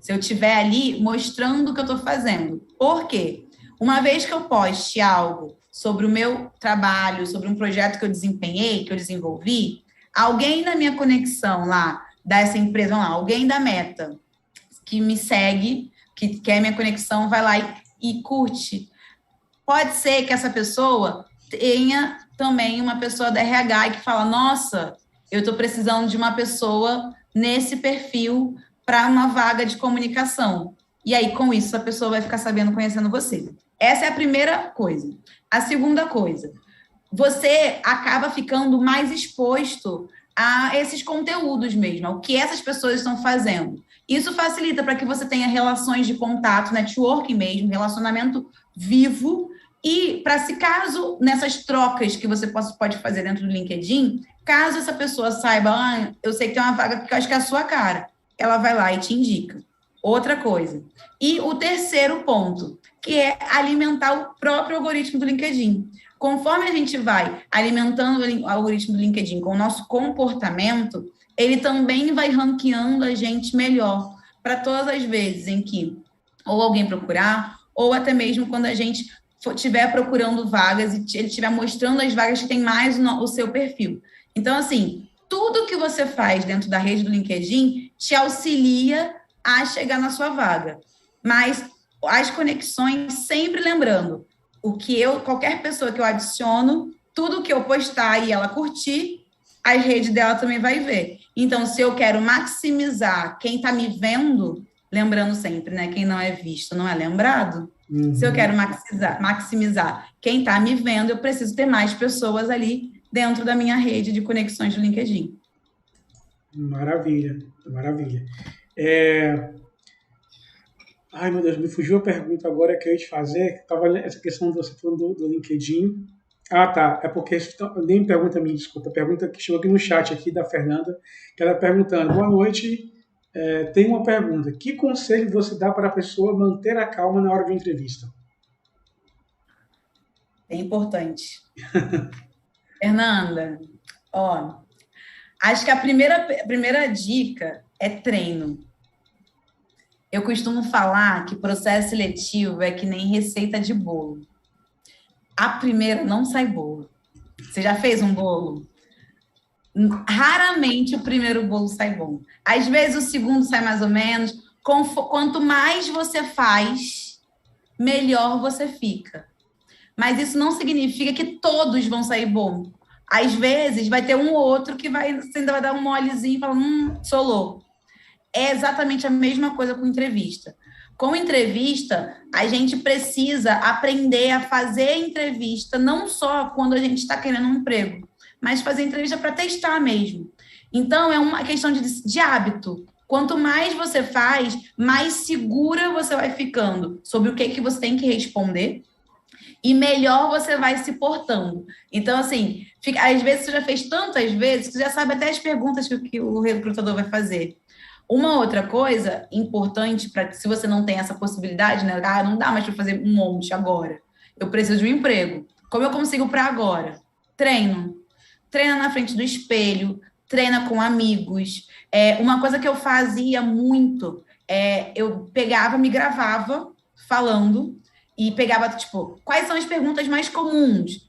Se eu estiver ali mostrando o que eu estou fazendo. Por quê? Uma vez que eu poste algo sobre o meu trabalho, sobre um projeto que eu desempenhei, que eu desenvolvi, alguém na minha conexão lá, dessa empresa, alguém da Meta, que me segue, que quer minha conexão, vai lá e curte. Pode ser que essa pessoa tenha também uma pessoa da RH e que fala, nossa, eu estou precisando de uma pessoa nesse perfil para uma vaga de comunicação. E aí, com isso, a pessoa vai ficar sabendo, conhecendo você. Essa é a primeira coisa. A segunda coisa, você acaba ficando mais exposto a esses conteúdos mesmo, ao que essas pessoas estão fazendo. Isso facilita para que você tenha relações de contato, networking mesmo, relacionamento vivo, e para se caso, nessas trocas que você pode fazer dentro do LinkedIn, caso essa pessoa saiba, eu sei que tem uma vaga que eu acho que é a sua cara, ela vai lá e te indica. Outra coisa. E o terceiro ponto, que é alimentar o próprio algoritmo do LinkedIn. Conforme a gente vai alimentando o algoritmo do LinkedIn com o nosso comportamento, ele também vai ranqueando a gente melhor para todas as vezes em que ou alguém procurar, ou até mesmo quando a gente estiver procurando vagas e ele estiver mostrando as vagas que tem mais o seu perfil. Então, assim, tudo que você faz dentro da rede do LinkedIn te auxilia a chegar na sua vaga. Mas as conexões, sempre lembrando, qualquer pessoa que eu adiciono, tudo que eu postar e ela curtir, a rede dela também vai ver. Então, se eu quero maximizar quem está me vendo, lembrando sempre, né? Quem não é visto não é lembrado. Se eu quero maximizar quem está me vendo, eu preciso ter mais pessoas ali dentro da minha rede de conexões do LinkedIn. Maravilha, maravilha. Ai, meu Deus, me fugiu a pergunta agora que eu ia te fazer. Tava essa questão de você falando do LinkedIn. Ah, tá. É porque nem pergunta a mim, desculpa. A pergunta que chegou aqui no chat aqui da Fernanda, que ela perguntando: boa noite. Tem uma pergunta. Que conselho você dá para a pessoa manter a calma na hora de entrevista? É importante. Fernanda, acho que a primeira dica é treino. Eu costumo falar que processo seletivo é que nem receita de bolo. A primeira não sai boa. Você já fez um bolo? Raramente o primeiro bolo sai bom. Às vezes o segundo sai mais ou menos. Quanto mais você faz, melhor você fica. Mas isso não significa que todos vão sair bom. Às vezes vai ter um ou outro que você ainda vai dar um molezinho e falar, sou louco. É exatamente a mesma coisa com entrevista. Com entrevista, a gente precisa aprender a fazer entrevista não só quando a gente está querendo um emprego, mas fazer entrevista para testar mesmo. Então, é uma questão de hábito. Quanto mais você faz, mais segura você vai ficando sobre o que você tem que responder e melhor você vai se portando. Então, assim, às vezes você já fez tantas vezes que você já sabe até as perguntas que o recrutador vai fazer. Uma outra coisa importante, para se você não tem essa possibilidade, né? Não dá mais para fazer um monte agora. Eu preciso de um emprego. Como eu consigo para agora? Treino. Treina na frente do espelho, treina com amigos. Uma coisa que eu fazia muito, eu pegava, me gravava falando e pegava, tipo, quais são as perguntas mais comuns?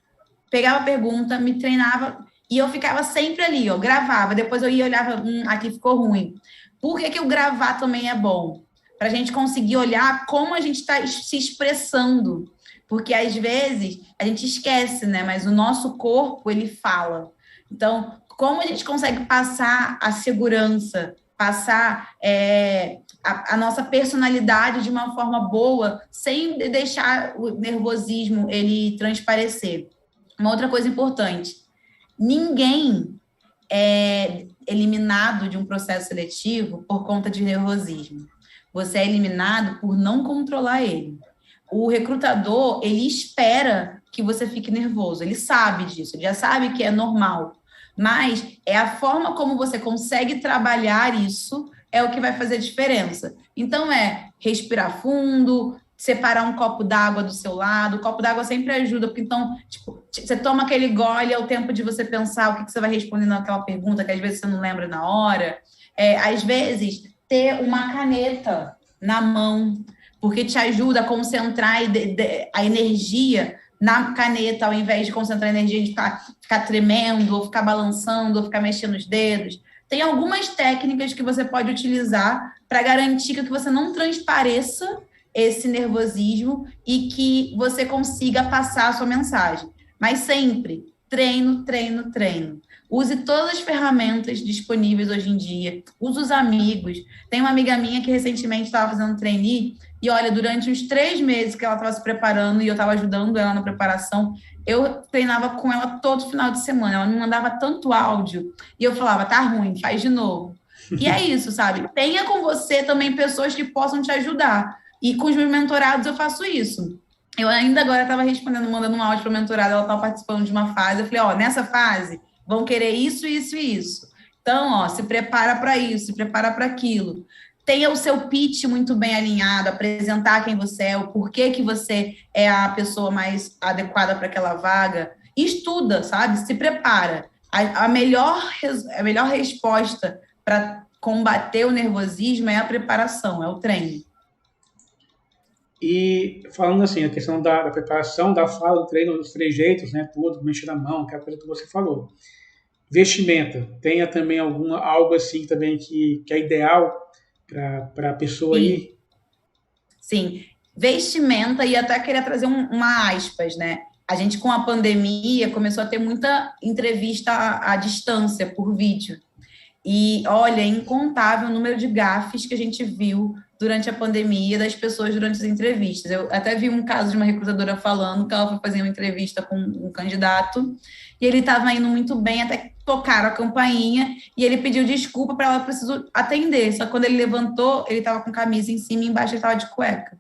Pegava a pergunta, me treinava e eu ficava sempre ali, ó, gravava. Depois eu ia e olhava, aqui ficou ruim. Por que o gravar também é bom? Para a gente conseguir olhar como a gente está se expressando. Porque, às vezes, a gente esquece, né? Mas o nosso corpo, ele fala. Então, como a gente consegue passar a segurança, passar a nossa personalidade de uma forma boa, sem deixar o nervosismo ele transparecer? Uma outra coisa importante. Ninguém é eliminado de um processo seletivo por conta de nervosismo. Você é eliminado por não controlar ele. O recrutador, ele espera que você fique nervoso, ele sabe disso, ele já sabe que é normal, mas é a forma como você consegue trabalhar isso é o que vai fazer diferença. Então, respirar fundo, separar um copo d'água do seu lado. O copo d'água sempre ajuda, porque então, tipo, você toma aquele gole, é o tempo de você pensar o que você vai responder naquela pergunta, que às vezes você não lembra na hora. Às vezes, ter uma caneta na mão, porque te ajuda a concentrar a energia na caneta, ao invés de concentrar a energia de ficar tremendo, ou ficar balançando, ou ficar mexendo os dedos. Tem algumas técnicas que você pode utilizar para garantir que você não transpareça esse nervosismo e que você consiga passar a sua mensagem. Mas sempre, treino, treino, treino. Use todas as ferramentas disponíveis hoje em dia. Use os amigos. Tem uma amiga minha que recentemente estava fazendo trainee e, olha, durante uns 3 meses que ela estava se preparando e eu estava ajudando ela na preparação, eu treinava com ela todo final de semana. Ela me mandava tanto áudio e eu falava, tá ruim, faz de novo. E é isso, sabe? Tenha com você também pessoas que possam te ajudar. E com os meus mentorados eu faço isso. Eu ainda agora estava mandando um áudio para a mentorada, ela estava participando de uma fase. Eu falei, nessa fase vão querer isso, isso e isso. Então, se prepara para isso, se prepara para aquilo. Tenha o seu pitch muito bem alinhado, apresentar quem você é, o porquê que você é a pessoa mais adequada para aquela vaga. Estuda, sabe? Se prepara. A melhor resposta para combater o nervosismo é a preparação, é o treino. E falando assim, a questão da preparação, da fala, do treino, dos trejeitos, né, tudo, mexer na mão, aquela coisa que você falou. Vestimenta, tenha também algo assim também que é ideal para a pessoa ir? Sim, vestimenta, e até queria trazer uma aspas, né? A gente, com a pandemia, começou a ter muita entrevista à distância, por vídeo. E, olha, é incontável o número de gafes que a gente viu durante a pandemia das pessoas durante as entrevistas. Eu até vi um caso de uma recrutadora falando que ela foi fazer uma entrevista com um candidato e ele estava indo muito bem, até que tocaram a campainha e ele pediu desculpa para ela, preciso atender. Só que quando ele levantou, ele estava com camisa em cima e embaixo ele estava de cueca.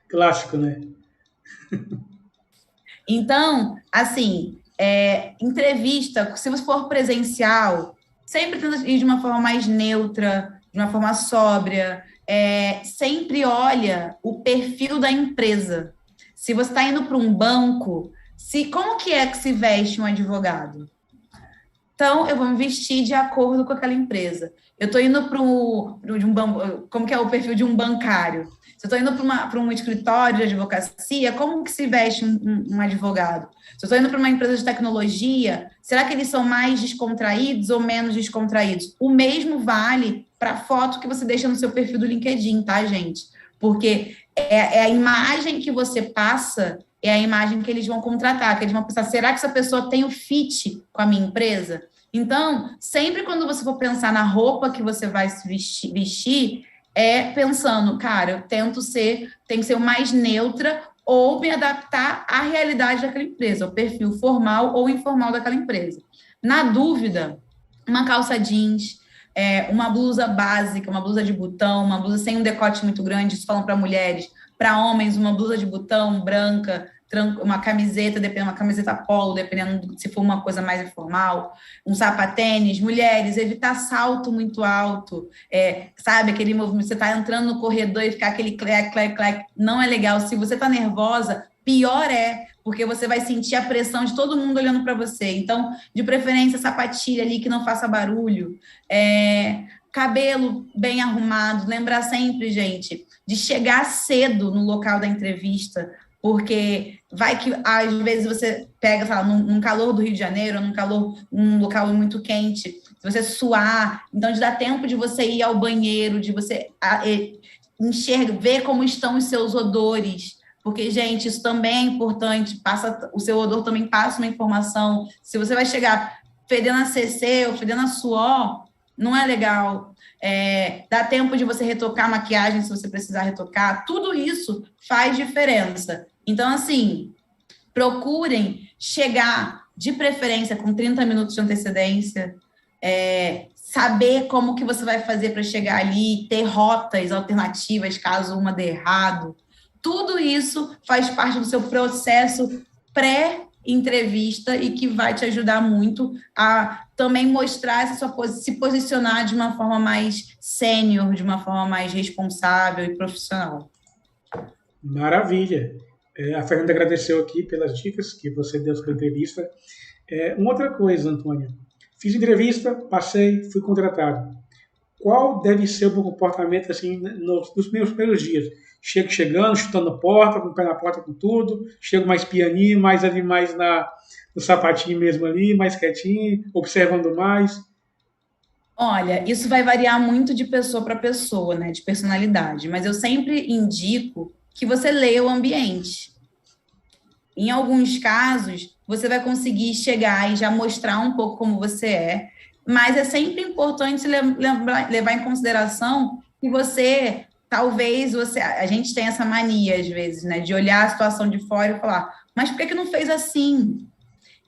Clássico, né? Então, assim, entrevista, se você for presencial, sempre tenta ir de uma forma mais neutra, de uma forma sóbria. Sempre olha o perfil da empresa. Se você está indo para um banco, como que se veste um advogado? Então, eu vou me vestir de acordo com aquela empresa. Eu estou indo para um banco, como que é o perfil de um bancário? Se eu estou indo para um escritório de advocacia, como que se veste um advogado? Se eu estou indo para uma empresa de tecnologia, será que eles são mais descontraídos ou menos descontraídos? O mesmo vale para a foto que você deixa no seu perfil do LinkedIn, tá, gente? Porque é a imagem que você passa é a imagem que eles vão contratar, que eles vão pensar, será que essa pessoa tem o fit com a minha empresa? Então, sempre quando você for pensar na roupa que você vai se vestir, pensando, cara, eu tenho que ser o mais neutra ou me adaptar à realidade daquela empresa, o perfil formal ou informal daquela empresa. Na dúvida, uma calça jeans, uma blusa básica, uma blusa de botão, uma blusa sem um decote muito grande, isso falam para mulheres, para homens, uma blusa de botão branca, uma camiseta, dependendo, uma camiseta polo, dependendo se for uma coisa mais informal, um sapatênis. Mulheres, evitar salto muito alto, sabe, aquele movimento, você está entrando no corredor e ficar aquele clec, clec, clec, não é legal. Se você está nervosa, pior porque você vai sentir a pressão de todo mundo olhando para você. Então, de preferência, sapatilha ali que não faça barulho, cabelo bem arrumado, lembrar sempre, gente, de chegar cedo no local da entrevista, porque vai que, às vezes, você pega, sei lá, num calor do Rio de Janeiro, num local muito quente, se você suar, então de dar tempo de você ir ao banheiro, de você ver como estão os seus odores, porque, gente, isso também é importante, o seu odor também passa uma informação. Se você vai chegar fedendo a CC ou fedendo a suor, não é legal. Dá tempo de você retocar a maquiagem se você precisar retocar, tudo isso faz diferença. Então, assim, procurem chegar, de preferência, com 30 minutos de antecedência, saber como que você vai fazer para chegar ali, ter rotas alternativas, caso uma dê errado. Tudo isso faz parte do seu processo pré-entrevista e que vai te ajudar muito a também mostrar se posicionar de uma forma mais sênior, de uma forma mais responsável e profissional. Maravilha. A Fernanda agradeceu aqui pelas dicas que você deu sobre a entrevista. Uma outra coisa, Antônia. Fiz entrevista, passei, fui contratado. Qual deve ser o meu comportamento assim, nos meus primeiros dias? Chego chegando, chutando a porta, com o pé na porta com tudo. Chego mais pianinho, mais no sapatinho mesmo ali, mais quietinho, observando mais. Olha, isso vai variar muito de pessoa para pessoa, né? De personalidade. Mas eu sempre indico que você leia o ambiente. Em alguns casos, você vai conseguir chegar e já mostrar um pouco como você é, mas é sempre importante levar em consideração que a gente tem essa mania, às vezes, né, de olhar a situação de fora e falar, mas por que não fez assim?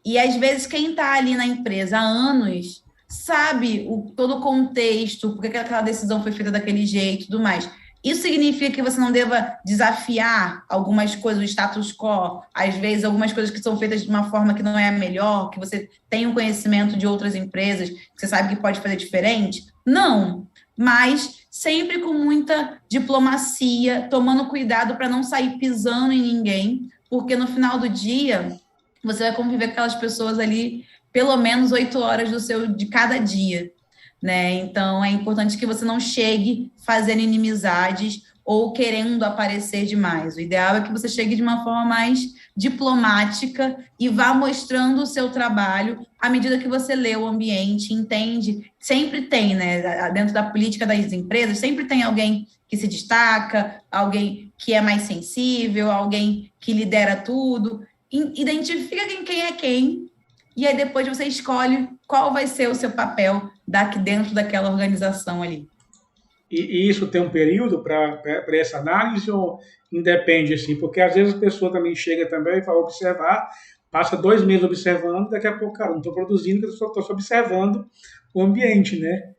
E, às vezes, quem está ali na empresa há anos sabe todo o contexto, por que aquela decisão foi feita daquele jeito e tudo mais. Isso significa que você não deva desafiar algumas coisas, o status quo, às vezes algumas coisas que são feitas de uma forma que não é a melhor, que você tem um conhecimento de outras empresas, que você sabe que pode fazer diferente? Não, mas sempre com muita diplomacia, tomando cuidado para não sair pisando em ninguém, porque no final do dia você vai conviver com aquelas pessoas ali pelo menos 8 horas de cada dia. Né? Então, é importante que você não chegue fazendo inimizades ou querendo aparecer demais. O ideal é que você chegue de uma forma mais diplomática e vá mostrando o seu trabalho à medida que você lê o ambiente, entende. Sempre tem, né? Dentro da política das empresas, sempre tem alguém que se destaca, alguém que é mais sensível, alguém que lidera tudo. Identifica quem é quem, e aí depois você escolhe qual vai ser o seu papel dentro daquela organização ali. E isso tem um período para essa análise ou independe, assim? Porque às vezes a pessoa também chega também e fala observar, passa 2 meses observando, daqui a pouco, cara, não estou produzindo, estou só observando o ambiente, né?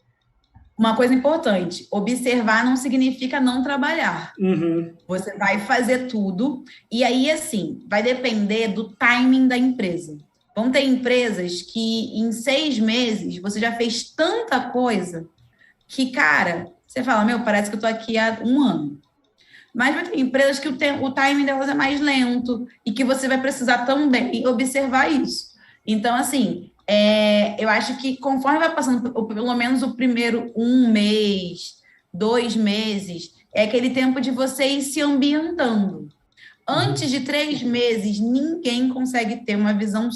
Uma coisa importante, observar não significa não trabalhar. Uhum. Você vai fazer tudo, e aí, assim, vai depender do timing da empresa. Vão ter empresas que em 6 meses você já fez tanta coisa que, cara, você fala, parece que eu estou aqui há 1 ano. Mas vai ter empresas que o timing delas é mais lento e que você vai precisar também observar isso. Então, assim, eu acho que conforme vai passando, pelo menos o primeiro 1 mês, 2 meses, é aquele tempo de você ir se ambientando. Antes de 3 meses, ninguém consegue ter uma visão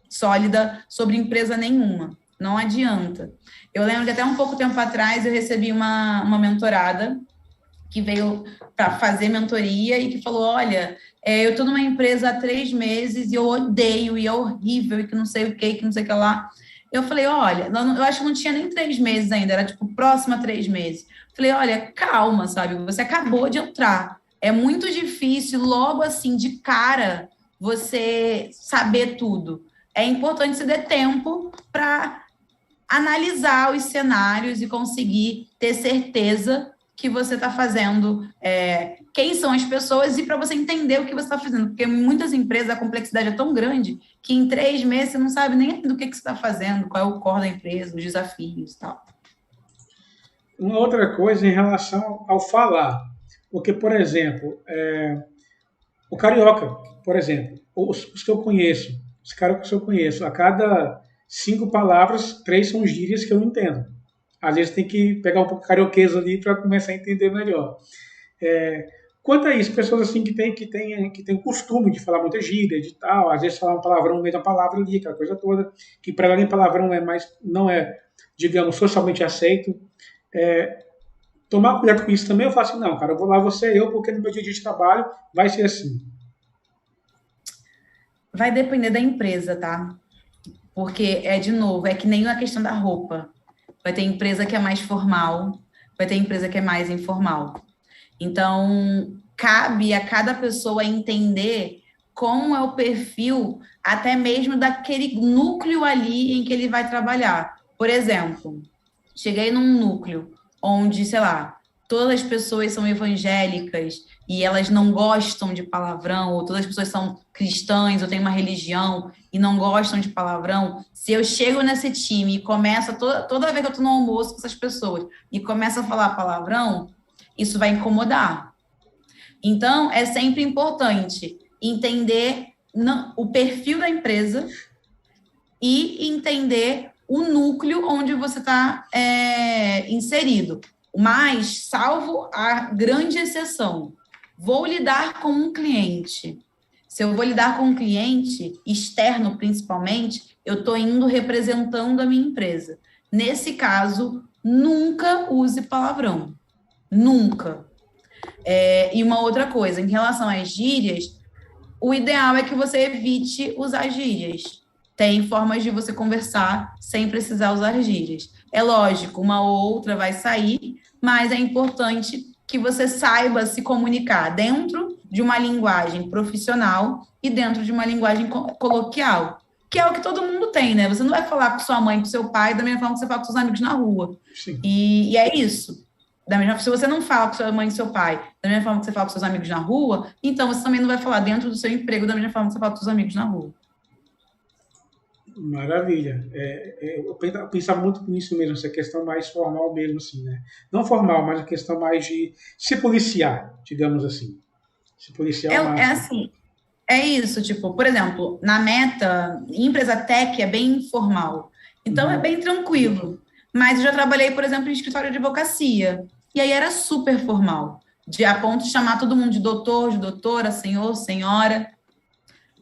sólida sobre empresa nenhuma. Não adianta. Eu lembro que até um pouco tempo atrás eu recebi uma mentorada que veio para fazer mentoria e que falou, olha, eu estou numa empresa há 3 meses e eu odeio, e é horrível, e que não sei o que não sei o que lá. Eu falei, olha, eu acho que não tinha nem 3 meses ainda, era tipo próximo a 3 meses. Falei, olha, calma, sabe? Você acabou de entrar. É muito difícil, logo assim, de cara, você saber tudo. É importante você ter tempo para analisar os cenários e conseguir ter certeza que você está fazendo, quem são as pessoas, e para você entender o que você está fazendo. Porque em muitas empresas a complexidade é tão grande que em 3 meses você não sabe nem do que você está fazendo, qual é o core da empresa, os desafios e tal. Uma outra coisa em relação ao falar. Porque, por exemplo, o carioca, por exemplo, os que eu conheço, os cariocas que eu conheço, a cada 5 palavras, 3 são gírias que eu não entendo. Às vezes tem que pegar um pouco de carioquês ali para começar a entender melhor. Quanto a isso, pessoas assim que têm costume de falar muita gíria, de tal, às vezes falar um palavrão no meio da palavra ali, aquela coisa toda, que para ela nem palavrão não é, digamos, socialmente aceito. Tomar cuidado com isso também, eu falo assim, não, cara, eu vou lá, você eu, porque no meu dia a dia de trabalho vai ser assim. Vai depender da empresa, tá? Porque, de novo, é que nem a questão da roupa. Vai ter empresa que é mais formal, vai ter empresa que é mais informal. Então, cabe a cada pessoa entender como é o perfil, até mesmo daquele núcleo ali em que ele vai trabalhar. Por exemplo, cheguei num núcleo onde, sei lá, todas as pessoas são evangélicas e elas não gostam de palavrão, ou todas as pessoas são cristãs ou têm uma religião e não gostam de palavrão. Se eu chego nesse time e começo, toda vez que eu estou no almoço com essas pessoas, e começo a falar palavrão, isso vai incomodar. Então, é sempre importante entender o perfil da empresa e entender o núcleo onde você está inserido. Mas, salvo a grande exceção, vou lidar com um cliente. Se eu vou lidar com um cliente externo, principalmente, eu estou indo representando a minha empresa. Nesse caso, nunca use palavrão. Nunca. E uma outra coisa, em relação às gírias, o ideal é que você evite usar gírias. Tem formas de você conversar sem precisar usar gírias. É lógico, uma ou outra vai sair, mas é importante que você saiba se comunicar dentro de uma linguagem profissional e dentro de uma linguagem coloquial, que é o que todo mundo tem, né? Você não vai falar com sua mãe, com seu pai, da mesma forma que você fala com seus amigos na rua. Sim. E é isso. Se você não fala com sua mãe e seu pai da mesma forma que você fala com seus amigos na rua, então você também não vai falar dentro do seu emprego da mesma forma que você fala com seus amigos na rua. Maravilha. Eu pensava muito nisso mesmo, essa questão mais formal mesmo, assim, né? Não formal, mas a questão mais de se policiar, digamos assim. Se policiar assim, é isso, tipo, por exemplo, na Meta, em empresa tech é bem informal, então é bem tranquilo. Mas eu já trabalhei, por exemplo, em escritório de advocacia, e aí era super formal, a ponto de chamar todo mundo de doutor, de doutora, senhor, senhora.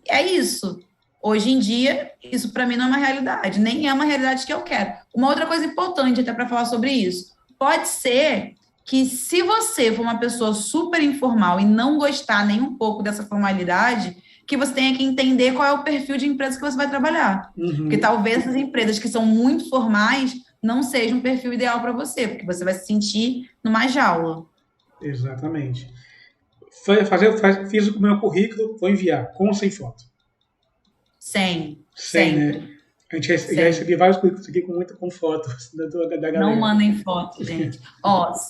É isso. Hoje em dia, isso para mim não é uma realidade, nem é uma realidade que eu quero. Uma outra coisa importante até para falar sobre isso, pode ser que se você for uma pessoa super informal e não gostar nem um pouco dessa formalidade, que você tenha que entender qual é o perfil de empresa que você vai trabalhar. Porque talvez essas empresas que são muito formais não sejam um perfil ideal para você, porque você vai se sentir numa jaula. Exatamente. Fiz o meu currículo, vou enviar, com ou sem foto? Sem, né? A gente já recebi vários currículos aqui com fotos da galera. Não mandem foto, gente.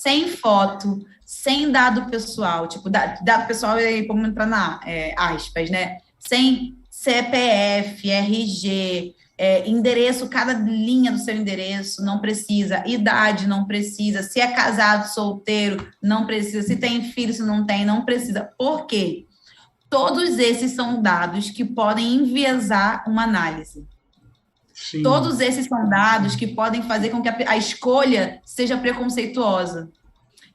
Sem foto, sem dado pessoal, tipo, dado pessoal, vamos entrar na aspas, né? Sem CPF, RG, endereço, cada linha do seu endereço, não precisa. Idade, não precisa. Se é casado, solteiro, não precisa. Se tem filho, se não tem, não precisa. Por quê? Todos esses são dados que podem enviesar uma análise. Sim. Todos esses são dados que podem fazer com que a escolha seja preconceituosa.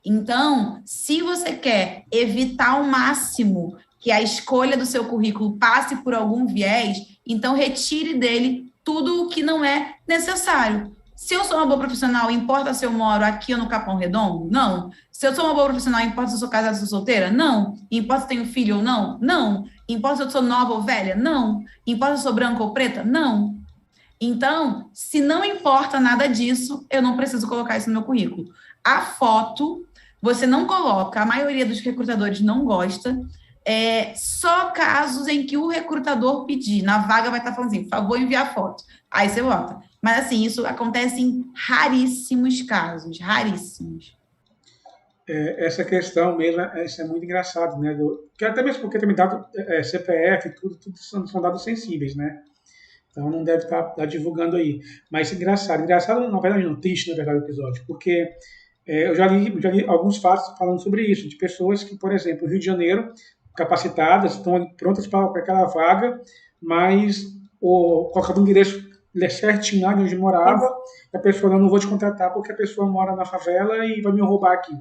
Então, se você quer evitar ao máximo que a escolha do seu currículo passe por algum viés, então retire dele tudo o que não é necessário. Se eu sou uma boa profissional, importa se eu moro aqui ou no Capão Redondo? Não. Se eu sou uma boa profissional, importa se eu sou casada ou sou solteira? Não. Importa se eu tenho filho ou não? Não. Importa se eu sou nova ou velha? Não. Importa se eu sou branca ou preta? Não. Então, se não importa nada disso, eu não preciso colocar isso no meu currículo. A foto, você não coloca, a maioria dos recrutadores não gosta, só casos em que o recrutador pedir, na vaga vai estar falando assim, por favor, enviar foto. Aí você bota. Mas, assim, isso acontece em raríssimos casos, raríssimos. Essa questão mesmo, isso é muito engraçado, né? Que até mesmo porque também dado CPF, tudo são dados sensíveis, né? Então não deve estar divulgando aí. Mas engraçado, na verdade não, triste na verdade o episódio, porque eu já li alguns fatos falando sobre isso, de pessoas que, por exemplo, no Rio de Janeiro, capacitadas, estão prontas para aquela vaga, mas colocava um endereço certinho lá onde morava, e a pessoa, não vou te contratar porque a pessoa mora na favela e vai me roubar aqui.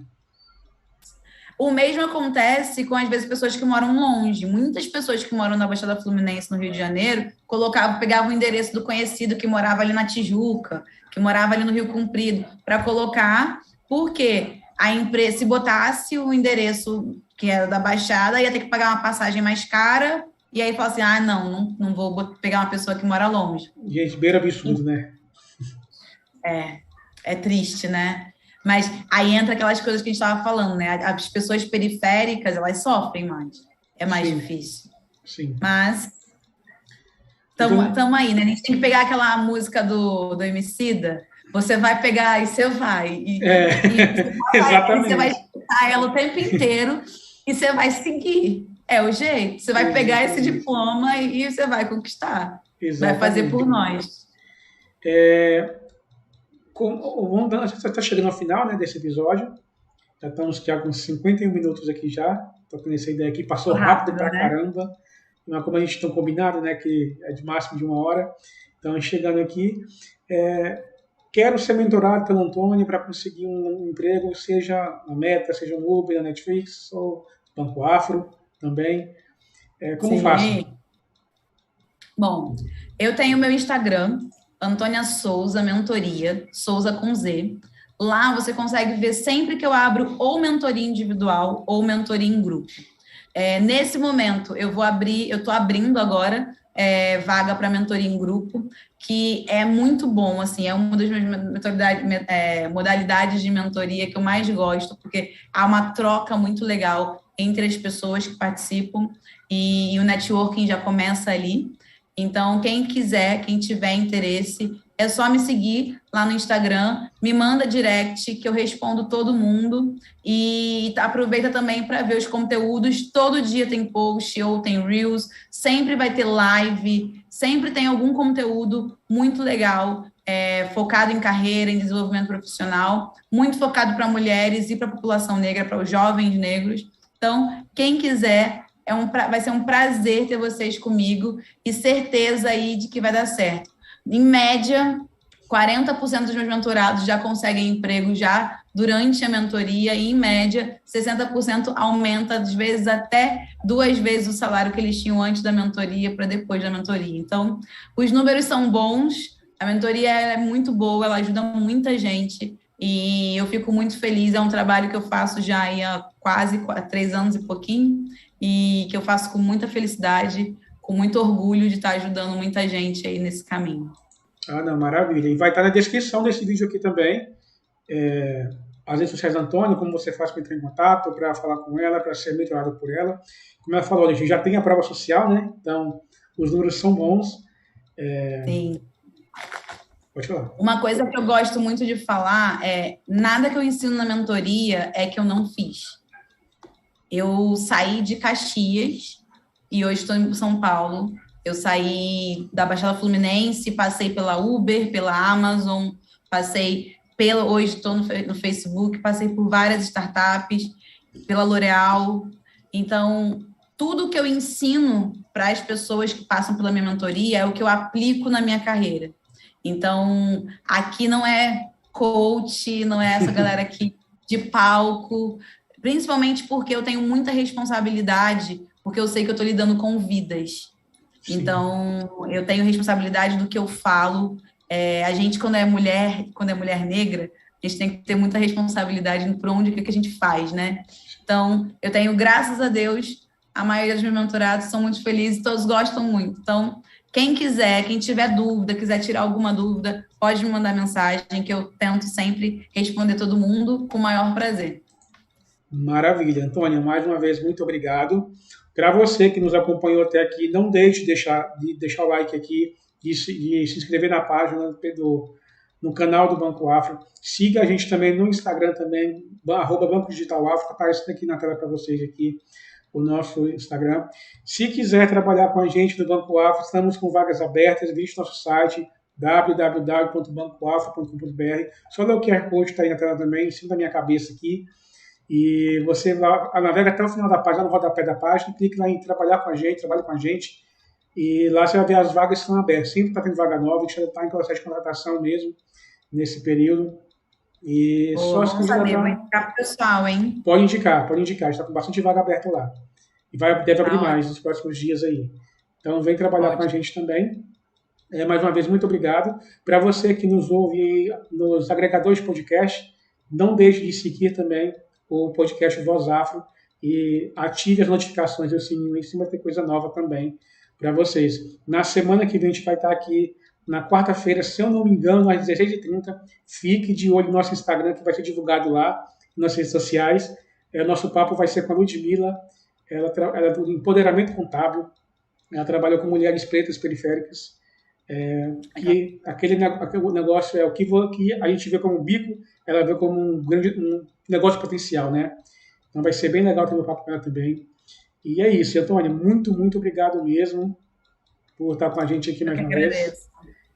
O mesmo acontece com, às vezes, pessoas que moram longe. Muitas pessoas que moram na Baixada Fluminense, no Rio de Janeiro, pegavam o endereço do conhecido que morava ali na Tijuca, que morava ali no Rio Comprido, para colocar, porque a empresa, se botasse o endereço que era da Baixada, ia ter que pagar uma passagem mais cara, e aí fala assim, não vou pegar uma pessoa que mora longe. Gente, beira absurdo, né? É triste, né? Mas aí entra aquelas coisas que a gente estava falando, né? As pessoas periféricas, elas sofrem mais. É mais difícil. Sim. Mas estamos aí, né? A gente tem que pegar aquela música do Emicida. Você vai pegar e você vai. Exatamente. Você vai escutar ela o tempo inteiro e você vai seguir. É o jeito. Você vai pegar esse diploma e você vai conquistar. Exatamente. Vai fazer por nós. A gente está chegando ao final, né, desse episódio. Já estamos com 51 minutos aqui já. Estou com essa ideia aqui. Passou rápido pra caramba. Mas como a gente está combinado, né, que é de máximo de 1 hora. Então, chegando aqui, quero ser mentorado pelo Antônio para conseguir um emprego, seja na Meta, seja no Uber, na Netflix, ou Banco Afro também. Como faço? Bom, eu tenho meu Instagram, Antônia Souza Mentoria, Souza com Z. Lá você consegue ver sempre que eu abro ou mentoria individual ou mentoria em grupo. Nesse momento, eu estou abrindo agora vaga para mentoria em grupo, que é muito bom, assim, é uma das minhas modalidades de mentoria que eu mais gosto, porque há uma troca muito legal entre as pessoas que participam e o networking já começa ali. Então, quem quiser, quem tiver interesse, é só me seguir lá no Instagram, me manda direct, que eu respondo todo mundo, e aproveita também para ver os conteúdos. Todo dia tem post ou tem Reels, sempre vai ter live, sempre tem algum conteúdo muito legal, focado em carreira, em desenvolvimento profissional, muito focado para mulheres e para a população negra, para os jovens negros. Então, quem quiser, vai ser um prazer ter vocês comigo e certeza aí de que vai dar certo. Em média, 40% dos meus mentorados já conseguem emprego já durante a mentoria e, em média, 60% aumenta, às vezes, até 2 vezes o salário que eles tinham antes da mentoria para depois da mentoria. Então, os números são bons, a mentoria é muito boa, ela ajuda muita gente e eu fico muito feliz. É um trabalho que eu faço já há quase 3 anos e pouquinho, e que eu faço com muita felicidade, com muito orgulho de estar ajudando muita gente aí nesse caminho. Não, maravilha. E vai estar na descrição desse vídeo aqui também, as redes sociais da Antônia, como você faz para entrar em contato, para falar com ela, para ser mentorado por ela. Como ela falou, a gente já tem a prova social, né? Então, os números são bons. Sim. Pode falar. Uma coisa que eu gosto muito de falar nada que eu ensino na mentoria é que eu não fiz. Eu saí de Caxias e hoje estou em São Paulo. Eu saí da Baixada Fluminense, passei pela Uber, pela Amazon, hoje estou no Facebook, passei por várias startups, pela L'Oréal. Então, tudo que eu ensino para as pessoas que passam pela minha mentoria é o que eu aplico na minha carreira. Então, aqui não é coach, não é essa galera aqui de palco, principalmente porque eu tenho muita responsabilidade, porque eu sei que eu estou lidando com vidas. Sim. Então, eu tenho responsabilidade do que eu falo A gente, quando é mulher negra, a gente tem que ter muita responsabilidade por onde, o que a gente faz, né? Então, eu tenho, graças a Deus, a maioria dos meus mentorados são muito felizes, todos gostam muito. Então, quem quiser, quem tiver dúvida, quiser tirar alguma dúvida, pode me mandar mensagem, que eu tento sempre responder todo mundo com o maior prazer. Maravilha. Antônia, mais uma vez, muito obrigado. Para você que nos acompanhou até aqui, não deixe de deixar o like aqui, de se inscrever na página no canal do Banco Afro. Siga a gente também no Instagram também, @Banco Digital Afro, aparecendo aqui na tela para vocês aqui o nosso Instagram. Se quiser trabalhar com a gente do Banco Afro, estamos com vagas abertas, visite nosso site www.bancoafro.com.br. Só ler o QR Code está aí na tela também, em cima da minha cabeça aqui. E você navega até o final da página, no rodapé da página, clique lá em trabalhar com a gente, trabalhe com a gente. E lá você vai ver as vagas que estão abertas. Sempre está tendo vaga nova, a gente está em processo de contratação mesmo, nesse período. E só se quiser. Vou indicar para o pessoal, hein? Pode indicar. A gente está com bastante vaga aberta lá. E deve abrir mais nos próximos dias aí. Então vem trabalhar com a gente também. Mais uma vez, muito obrigado. Para você que nos ouve nos agregadores de podcast, não deixe de seguir também o podcast Voz Afro e ative as notificações e o sininho em cima, tem coisa nova também para vocês. Na semana que vem a gente vai estar aqui na quarta-feira, se eu não me engano, às 16h30. Fique de olho no nosso Instagram, que vai ser divulgado lá, nas redes sociais. Nosso papo vai ser com a Ludmila, ela é do empoderamento contábil, ela trabalha com mulheres pretas periféricas, que aquele negócio é o que a gente vê como um bico, ela vê como um negócio potencial, né? Então vai ser bem legal ter um papo com ela também. E é isso, Antônia, muito, muito obrigado mesmo por estar com a gente aqui mais uma vez.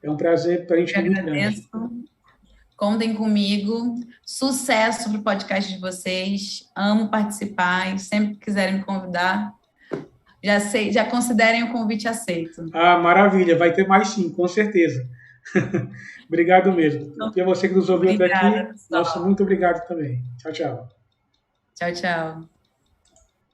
É um prazer para a gente muito grande. Contem comigo. Sucesso para o podcast de vocês. Amo participar e sempre que quiserem me convidar, já considerem o convite aceito. Maravilha. Vai ter mais sim, com certeza. Obrigado mesmo. E a você que nos ouviu até aqui, nossa, muito obrigado também. Tchau, tchau. Tchau, tchau.